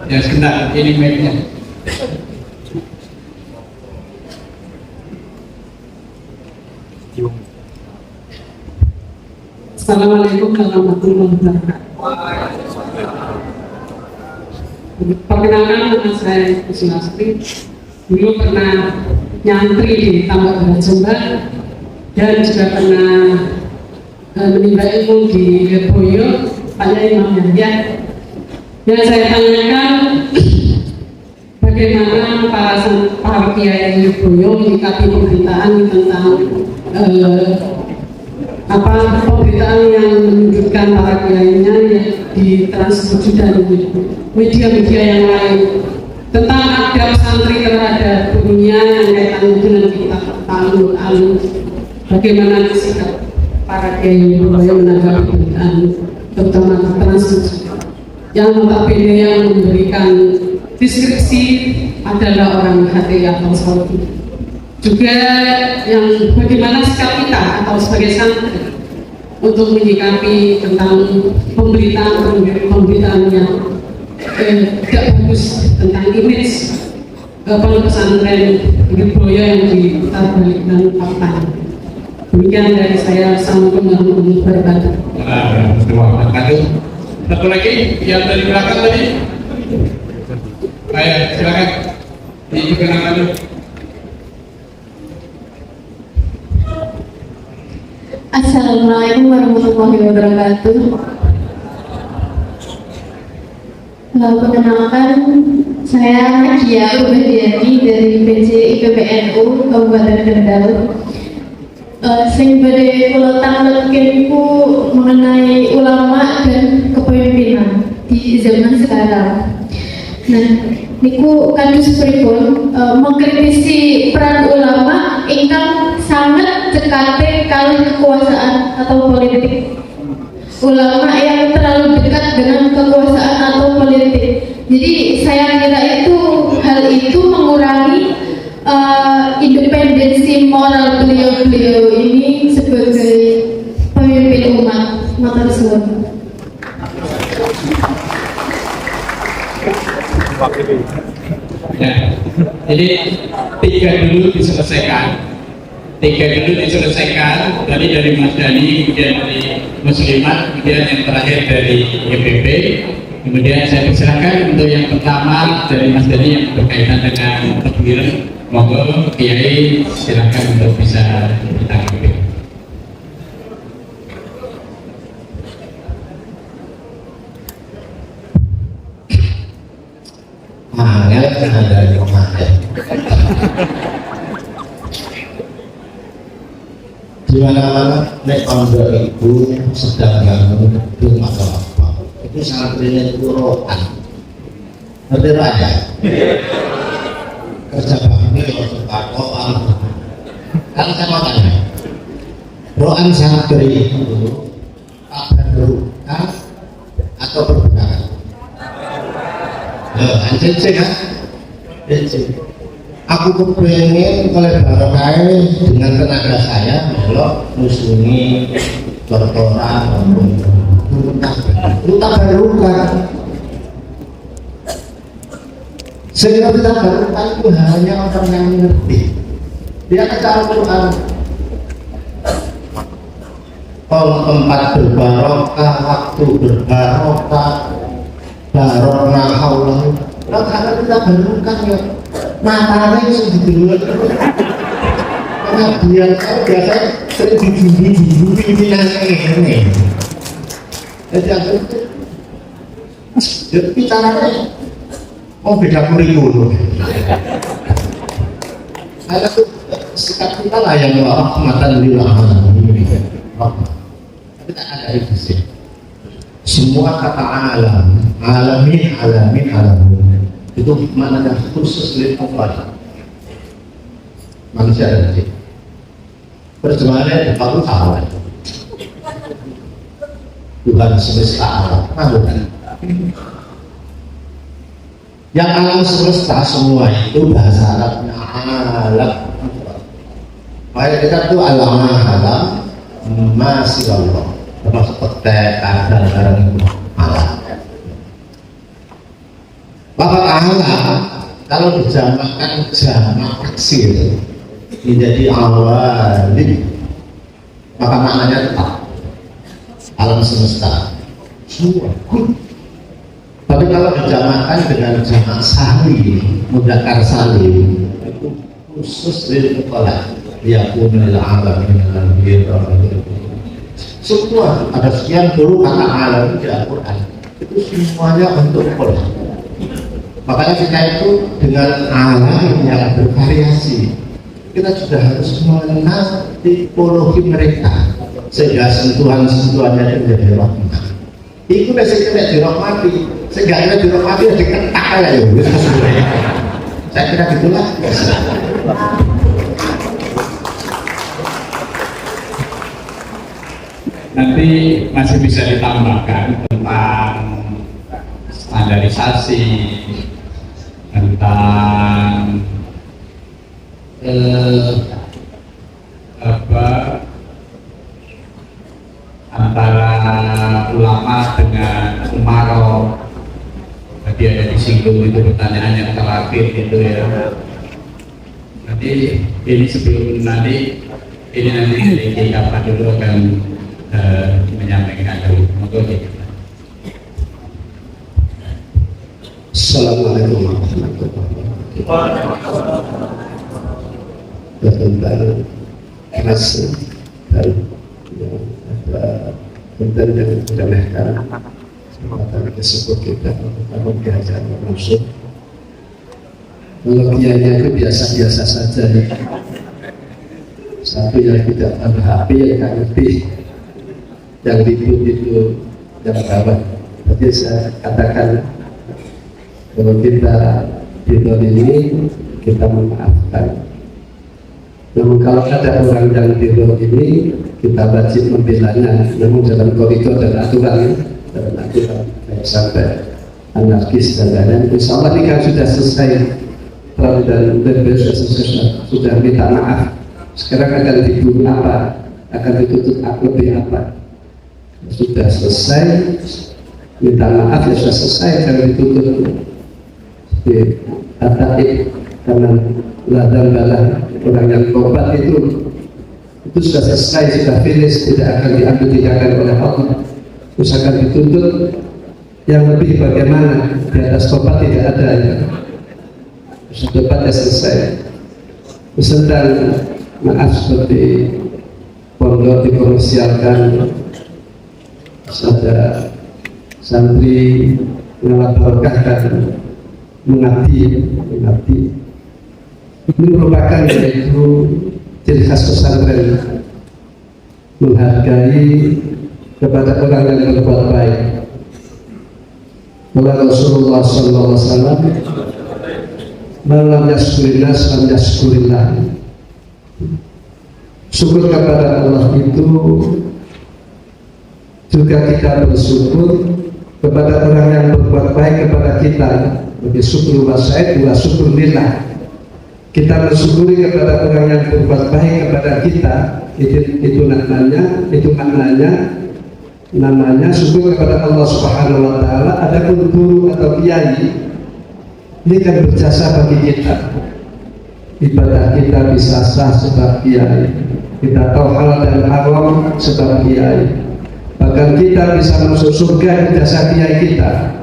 Ya sebentar, ini mic-nya. Assalamualaikum warahmatullahi wabarakatuh. Perkenalkan, nama saya Kusnastri. Dulu pernah nyantri di Tambak Barat Jombang dan juga pernah menimba ilmu di Lirboyo, Pak Imam Yahya. Yang saya tanyakan, bagaimana para kiai Lirboyo menyikapi pemberitaan tentang pemberitaan yang menunjukkan para kiainya di transmisi dan media-media yang lain tentang adab santri terhadap dunia yang kaitannya dengan kitab Ta'alul. Bagaimana sikap para kiai Lirboyo menanggapi pemberitaan terutama transmisi yang notabene yang memberikan deskripsi adalah orang hati atau salafi. Juga yang bagaimana sikap kita atau sebagai santri untuk menyikapi tentang pemberitaan yang tidak bagus tentang image pondok pesantren Lirboyo yang diputar balikkan faktanya. Demikian dari saya. Assalamualaikum warahmatullahi wabarakatuh. Satu lagi yang dari belakang tadi. Ayo silakan diperkenalkan dulu. Assalamualaikum warahmatullahi wabarakatuh. Perkenalkan, saya Nakia Ubadiati dari PJ IPPNU Kabupaten Kendal. Sing badhe kula tangletken iku mengenai ulama dan kepemimpinan di zaman sekarang. Nah, niku kados pripun mengkritisi peran ulama ingkang sangat cekate kalih kekuasaan atau politik. Ulama yang terlalu dekat dengan kekuasaan atau politik. Jadi saya kira hal itu mengurangi independensi moral beliau ini sebagai pemimpin umat. Matur suwun. Ya, jadi tiga dulu diselesaikan. Tadi dari Mas Dhani, kemudian dari Muslimat, kemudian yang terakhir dari YPP. Kemudian saya persilakan untuk yang pertama dari Mas Dhani yang berkaitan dengan takbiran. Monggo Kiai silakan untuk bisa ditanggapi. Angel ada di rumah ya. Di mana-mana nek pondok itu sedang bangun gedung atau apa, itu santrinya itu rohan. Ngerti ya? Kerja bakti atau pakoan. Kan saya mau tanya, rohan santri itu apa berukah atau berbenah? Anjing kan? Aku kepengen oleh barokah dengan tenaga saya belok musungi bertora luta barokah. Sehingga kita barokah itu hanya orang yang mengerti. Dia kata Al-Quran, kalau tempat berbarokah, waktu berbarokah, barokah Allah. Kalau karena kita barokah ya matanya itu diduluan. Kemudian saya biasa sering dijumbu pimpinan ini. Jadi aku jadi bicaranya mau beda kurikulum. Ada tuh sikap kita lah yang rahmatan lil alamin. Tapi tak ada itu sih. Semua kata alamin itu maknanya khusus lil muqaddam. Manusia ada di sini. Perjuangannya baru salah. Bukan semesta alam, bukan. Yang alam semesta semua itu bahasa Arabnya alam. Makanya kita tuh alam masih Allah. Termasuk petek, kadar, barang itu alam. Bapak Allah kalau dijamakan jamak taksir menjadi awali, maka maknanya tetap alam semesta semua. Tapi kalau dijamakan dengan jamak salim, mudzakkar salim, itu khusus lil muqallad, yakunul alamin semua. Ada sekian puluh kata alam di Al-Quran, itu semuanya untuk muqallad. Makanya kita itu dengan alam yang bervariasi, kita sudah harus mengenal tipologi mereka sehingga sentuhan-sentuhannya itu menjadi rahmat. Itu biasanya tidak dirahmati, sehingga kita dirahmati ya diketak ya. Saya kira gitulah. Nanti masih bisa ditambahkan tentang standarisasi, tentang antara ulama dengan umaro. Tadi ada disinggung itu pertanyaan yang terakhir itu ya. Nanti ini sebelum nanti Ini nanti dari kapan dulu akan menyampaikan dulu. Monggo. Assalamualaikum warahmatullahi wabarakatuh. Tentang keras dan yang ada konten yang meremehkan kesempatan tersebut kita akan diajar langsung. Kalau kiainya itu biasa-biasa saja ya. Satu yang tidak ada HP yang nggak ngerti, yang ribut itu yang bawah. Jadi saya katakan kalau kita tidur ini kita memaafkan. Namun kalau ada orang yang tidur ini kita wajib membelanya. Namun dalam koridor dan aturan sampai anarkis dan lain-lain. Insya Allah ini kan sudah selesai dan sudah minta maaf. Sekarang akan diburu apa? Akan ditutup lebih apa? Sudah selesai minta maaf ya sudah selesai, jangan ditutup. Ataib karena ladang balah orang yang tobat itu sudah selesai, sudah finish, tidak akan diambil tindakan oleh Allah. Terus akan dituntut yang lebih bagaimana di atas tobat tidak ada ya. Sudah tobatnya selesai. Tentang maaf seperti pondok dikomersialkan, ada santri melaporkan mengabdi. Ini merupakan yaitu ciri khas pesantren, menghargai kepada orang yang berbuat baik. Kata Rasulullah SAW, "Man yashkurillah lam yashkurillah." Syukur kepada Allah itu juga kita bersyukur kepada orang yang berbuat baik kepada kita. Bagi syukur wasaid wa syukur lillah. Kita bersyukuri kepada orang yang berbuat baik kepada kita, itu namanya syukur kepada Allah Subhanahu wa taala. Adapun guru atau kiai ini kan berjasa bagi kita. Ibadah kita bisa sah sebab kiai. Kita tahu halal dan haram sebab kiai. Bahkan kita bisa masuk surga itu jasa kiai kita.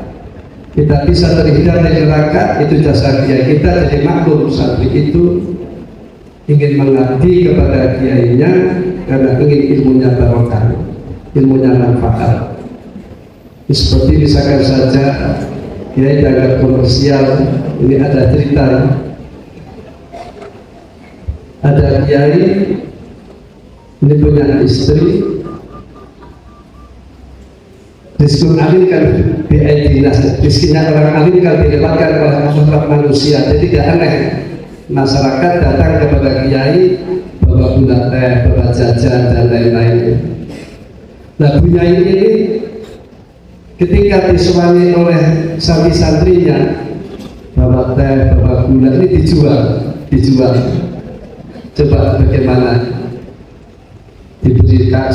Kita bisa terhindar dari neraka itu jasa kiai kita. Jadi maklum santri itu ingin mengabdi kepada kiainya karena ingin ilmunya barokah, ilmunya manfaat. Seperti misalkan saja kiai dagang komersial, ini ada cerita. Ada kiai ini punya istri. Diskun alim kan dinas, diskinnya orang alim kan dilewatkan oleh Allah manusia. Jadi tidak aneh masyarakat datang kepada kiai bawa gula teh, bawa jajan dan lain-lain. Nah kiai ini ketika disuami oleh santrinya bawa teh, bawa gula ini dijual. Coba bagaimana diberikan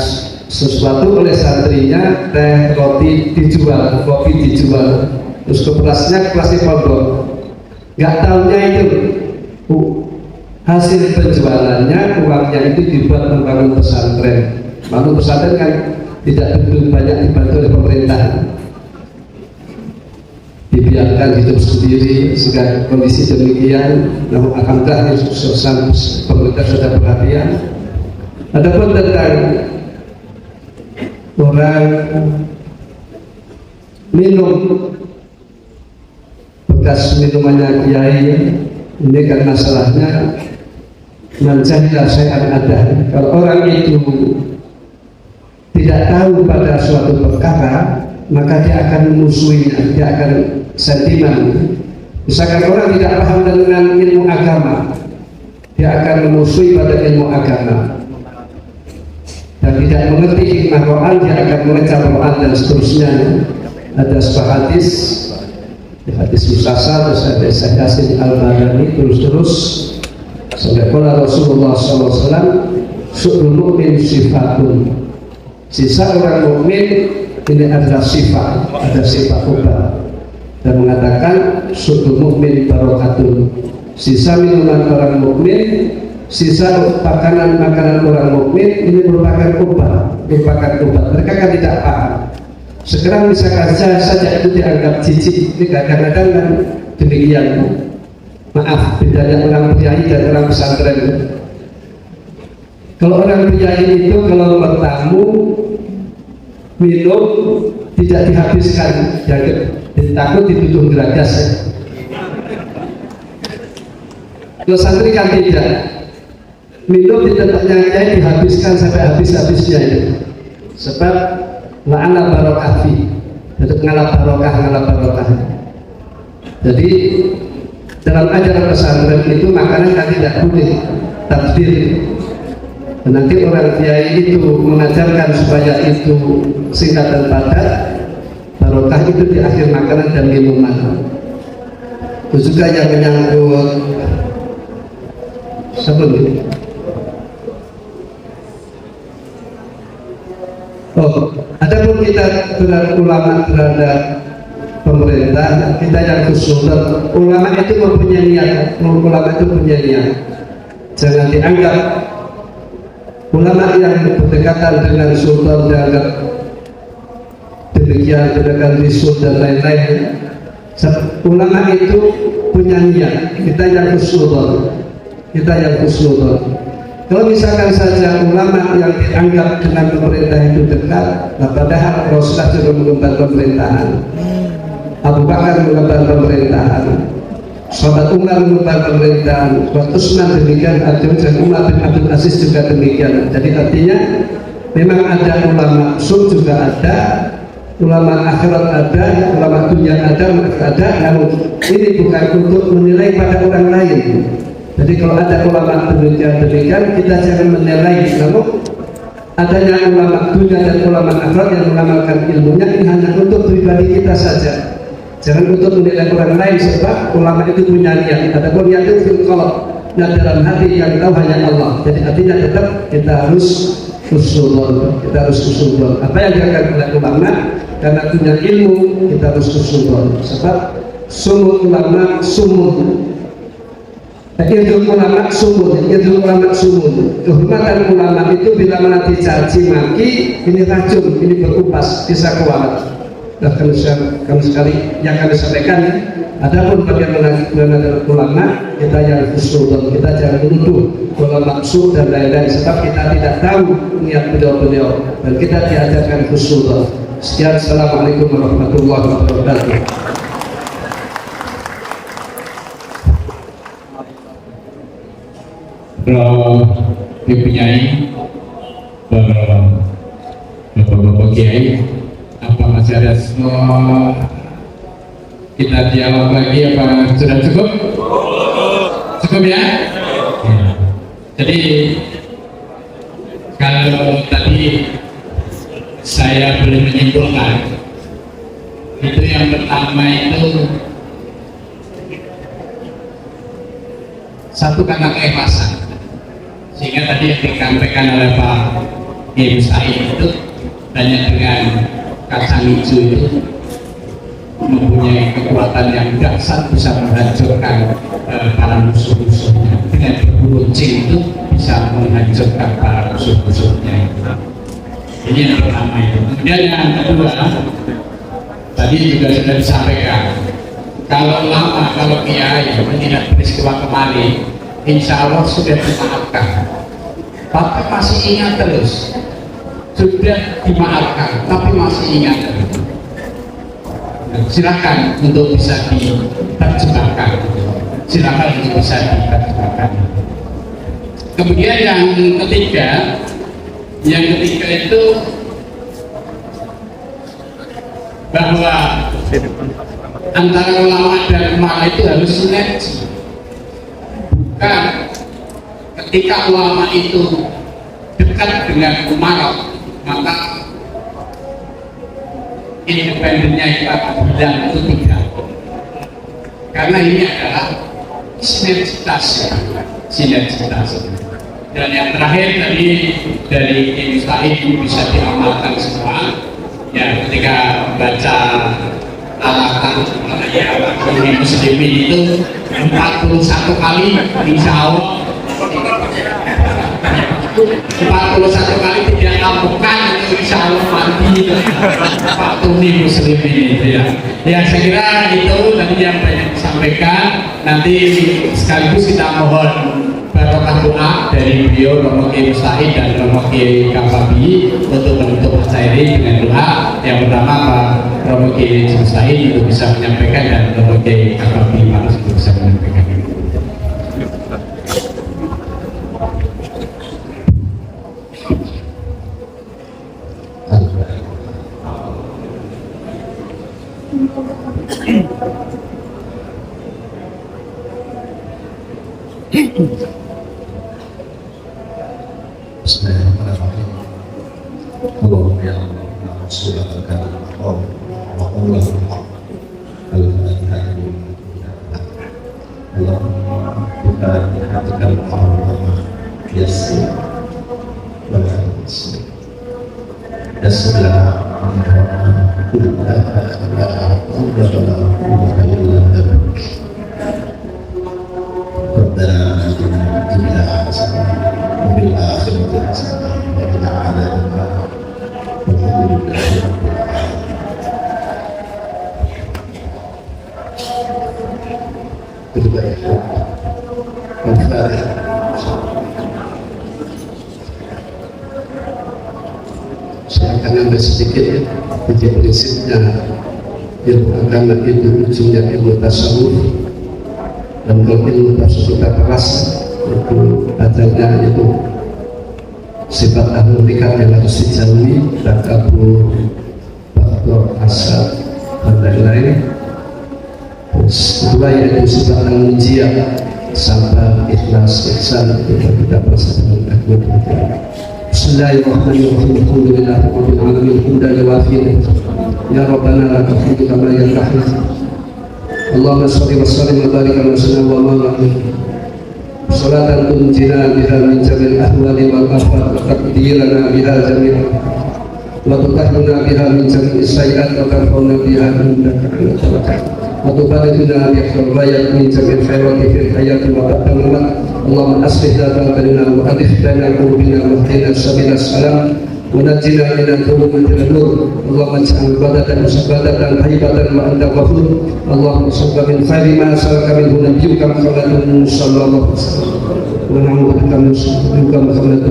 sesuatu oleh santrinya, teh, roti dijual, kopi dijual, terus kelasnya kelas pondok. Nggak tahunya itu hasil penjualannya, uangnya itu dibuat membangun pesantren. Bangun pesantren kan tidak begitu banyak dibantu oleh pemerintah, dibiarkan hidup sendiri sehingga kondisi demikian. Namun alhamdulillah pemerintah sudah perhatian. Adapun tentang orang minum bekas minumannya kiai, ini kan masalahnya menjadi syai'an ada. Kalau orang itu tidak tahu pada suatu perkara, maka dia akan memusuhinya, dia akan sentimen. Misalkan orang tidak paham dengan ilmu agama, dia akan memusuhi pada ilmu agama. Dan tidak mengerti hikmah Quran, dia akan mengecam Quran dan seterusnya. Ada sebuah hadis Musasa, terus ada Syekh Yasin Al-Badani, terus sampai kala Rasulullah SAW, su'ul mu'min sifatun. Sisa orang mukmin ini adalah sifat, ada sifat obat. Dan mengatakan su'ul mu'min barokatun. Sisa minuman orang mukmin sisa makanan orang mukmin ini merupakan obat. Mereka kan tidak paham. Sekarang misalkan saja itu dianggap jijik, ini kadang-kadang kan demikian. Maaf, bedanya orang kiai dan orang pesantren. Kalau orang kiai itu kalau bertamu minum tidak dihabiskan, takut ditutup geragas. Kalau santri kan tidak, minum di tempatnya kiai dihabiskan sampai habis-habisnya itu. Sebab la'ana barokah fi, jadi ngalah barokah. Jadi dalam ajaran pesantren itu makanan kan tidak boleh takdir. Nanti orang kiai itu mengajarkan supaya itu singkat dan padat, barokah itu di akhir makanan dan minuman. Itu juga yang menyangkut sebelum. Adapun kita ulama terhadap pemerintah, kita yang khusus, ulama itu mempunyai niat, jangan dianggap ulama yang berdekatan dengan sultan dianggap demikian, dengan risut dan lain-lain. Ulama itu punya niat, kita yang khusus. Kalau misalkan saja ulama yang dianggap dengan pemerintah itu dekat, padahal Rasulullah juga mengemban pemerintahan, Abu Bakar mengemban pemerintahan, Sahabat Umar mengemban pemerintahan, Utsman demikian, dan Umar bin Abdul Aziz juga demikian. Jadi artinya memang ada ulama usul juga ada, ulama akhirat ada, ulama dunia ada, namun ini bukan untuk menilai pada orang lain. Jadi kalau ada ulama demikian, kita jangan menilai. Namun adanya ulama dunia dan ulama akhirat yang mengamalkan ilmunya ini hanya untuk pribadi kita saja. Jangan untuk menilai orang lain, sebab ulama itu punya niat. Adapun niat itu fil qalb, dan dalam hati yang tahu hanya Allah. Jadi artinya tetap kita harus usul. Apa yang dilakukan oleh ulama karena punya ilmu, kita harus usul. Sebab sumur ulama sumur. Ilmu ulama sumur. Kehormatan ulama itu bila mana dicaci maki, ini racun, ini berupas, bisa kuat. Nah, kami sekali yang kami sampaikan, adapun bagaimana ulama, kita yang khusus, kita jangan menuduh ulama maksud dan lain-lain, sebab kita tidak tahu niat beliau dan kita diajarkan khusus. Sekian, assalamualaikum warahmatullahi wabarakatuh. Kalau dipunyai Bapak-Bapak Kiai, apa masih ada semua kita dialog lagi, apa sudah cukup? Cukup ya? Jadi kalau tadi saya boleh menyimpulkan, itu yang pertama itu satu karena keikhlasan. Sehingga tadi yang disampaikan oleh Pak Kiai Said itu hanya dengan kacang hijau itu mempunyai kekuatan yang dahsyat, bisa menghancurkan para musuh-musuhnya. Dengan berbuncing itu bisa menghancurkan para musuh-musuhnya. Ini yang pertama itu. Kemudian yang kedua, tadi juga sudah disampaikan, kalau lama, kalau kiai mengingat peristiwa kemarin, insya Allah sudah dimaafkan, tapi masih ingat terus. Sudah dimaafkan, tapi masih ingat terus. Silakan untuk bisa diterjemahkan. Kemudian yang ketiga itu bahwa antara ulama dan umat itu harus sinergi. Bukan ketika ulama itu dekat dengan umat, maka independennya itu akan bilang itu tidak. Karena ini adalah sinergitas. Dan yang terakhir tadi dari Kiai Said bisa diamalkan semua. Ya, ketika baca Al-Quran Muslimin itu 41 kali, insya Allah 41 kali tidak lakukan itu insya Allah mati Pak Tuni Muslim ini itu ya. Ya saya kira itu tadi yang banyak disampaikan. Nanti sekaligus kita mohon barokah doa dari beliau Romo Kiai Mustahid dan Romo Kiai Kababi untuk menutup acara ini dengan doa. Yang pertama Pak Romo Kiai Mustahid untuk bisa menyampaikan dan Romo Kiai Kababi untuk bisa menyampaikan. Bismillahirrahmanirrahim. Allahumma ya Allah, Rasulullah karimah, Allahumma Allahumma buka hatikan Allahumma yassir wa la tu'sir. Bismillahirrahmanirrahim. ربنا آتنا في الدنيا حسنة وفي الآخرة حسنة وقنا عذاب النار والحمد لله رب العالمين. الفاتحة. Saya akan ambil sedikit uji prinsipnya ilmu agama itu ujungnya ilmu tasawuf, dan kalau ilmu tersebut kita keras itu adanya itu sifat ahlul bikat yang harus dijauhi, takabur, faktor asal dan lain-lain. Terus kedua yaitu sifat al-mujiyah, sabar, ikhlas, ihsan, itu kita bersama dengan Bismillahirrahmanirrahim. Alhamdulillahi rabbil alamin. Hamdan wafiyah. Ya Rabbana lakal hamdu kama yanbaghi. Allahumma shalli wa sallim wa barik ala sayyidina wa maulana salatan tunjina biha min jamil ahwali wal afat wa taqdirana biha jami'an wa tutahhiruna biha min jamil sayyi'at wa tarfa'una biha indaka 'ala tawakkal wa tubarikhuna bi khairat min jamil khairati fil hayati wa ba'da al-mamat. Allahumma aslih lana bainana wa adif lana qulubana wa hdina sabila salam ونجنا من الظلمات إلى النور. اللهم اجعل عبادة مسبدة هيبة وأنت غفور. اللهم صل من خير ما سلك منه نبيك محمد صلى الله عليه وسلم ونعوذ بك من شر محمد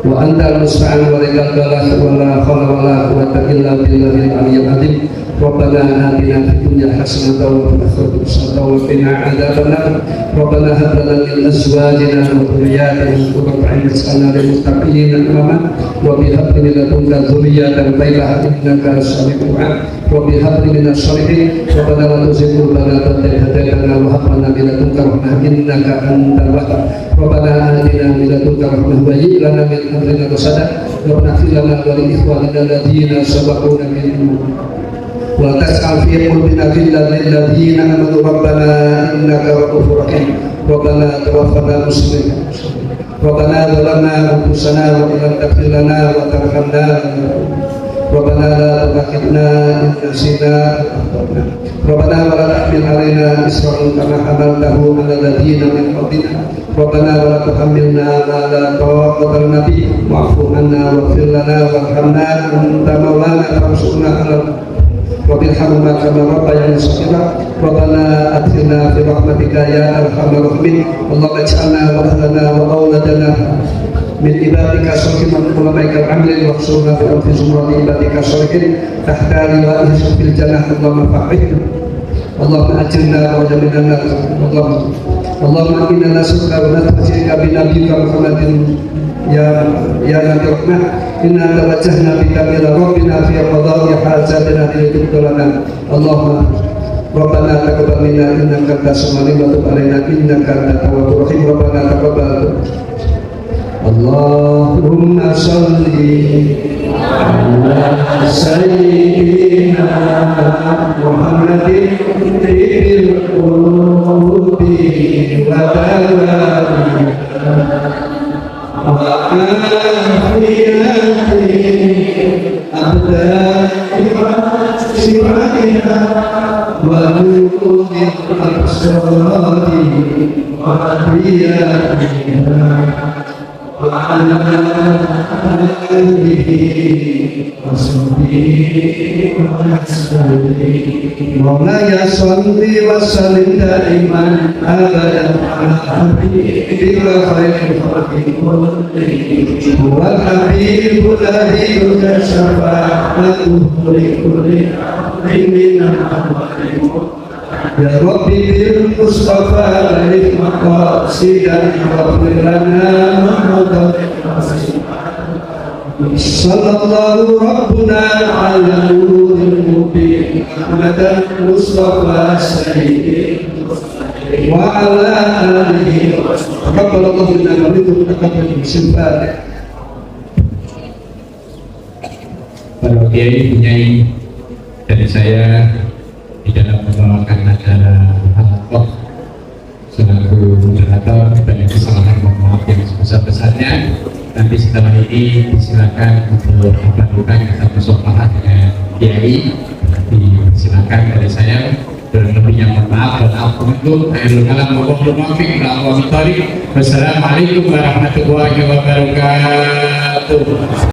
وأنت المستعان ولك البلاغ ولا حول ولا قوة إلا بالله العلي العظيم. ربنا آتنا في الدنيا حسنة وفي الآخرة حسنة وقنا عذاب النار. ربنا هب لنا من أزواجنا وذرياتنا قرة أعين واجعلنا للمتقين إماما. رب هب لي من لدنك ذرية طيبة إنك سميع الدعاء. رب هب لي من الصالحين. ربنا لا تزغ قلوبنا بعد إذ هديتنا وهب لنا من لدنك رحمة إنك أنت الوهاب. ربنا آتنا من لدنك رحمة وهيئ لنا من أمرنا رشدا. ربنا اغفر لنا ولإخواننا الذين سبقونا بالإيمان ولا تجعل في قلوبنا غلا للذين آمنوا ربنا إنك رؤوف رحيم. ربنا توفنا مسلمين. ربنا ظلمنا أنفسنا وإن لم تغفر لنا وترحمنا ربنا لا تؤاخذنا إن نسينا ربنا ولا تحمل علينا إصرا كما حملته على الذين من قبلنا ربنا ولا تحملنا ما لا طاقة لنا به واعف عنا واغفر لنا وارحمنا أنت مولانا فانصرنا على وبالحرمة كما ربياني صغيرا. ربنا أدخلنا في رحمتك يا أرحم الراحمين. اللهم اجعلنا وأهلنا وأولادنا من عبادك الصالحين من علمائك العاملين واحشرنا في زمرة عبادك الصالحين تحت لوائهم في الجنة. اللهم فعلنا اللهم أجرنا وجملنا النار. اللهم إنا نسألك ونستجيرك بنبيك محمد يا نبي الرحمة. إنا توجهنا بك إلى ربنا في قضاء حاجاتنا لتقضي لنا. اللهم ربنا تقبل منا إنك أنت السميع العليم وتب علينا إنك أنت التواب الرحيم. ربنا تقبل. اللهم صل على سيدنا محمد طيب القلوب وعافية أبداننا وصفاتنا Maulaya sholli wa sallim daiman abadan ala habibika khairil khalqi kullihim wal habibul ladzi syafa'atuhu li kulli min ya Rabbi bil Mustafa alif maqasidan waghfir lana sallallahu rabbuna ala nuril mubin Muhammadan Mustafa sayyidil wa ala alihi taqabbalallahu minna wa minkum taqabbal bismillah. Para kiai punyai dari saya di dalam membawakan acara halaqah selaku moderator banyak kesalahan, mohon maaf yang sebesar-besarnya. Nanti setelah ini disilakan untuk melakukan kata musafahat dengan kiai. Disilakan dari saya, dan lebihnya mohon maaf dan alhamdulillah. Akhirul kalam wallahul muwaffiq ila aqwamit thoriq. Wassalamualaikum warahmatullahi wabarakatuh.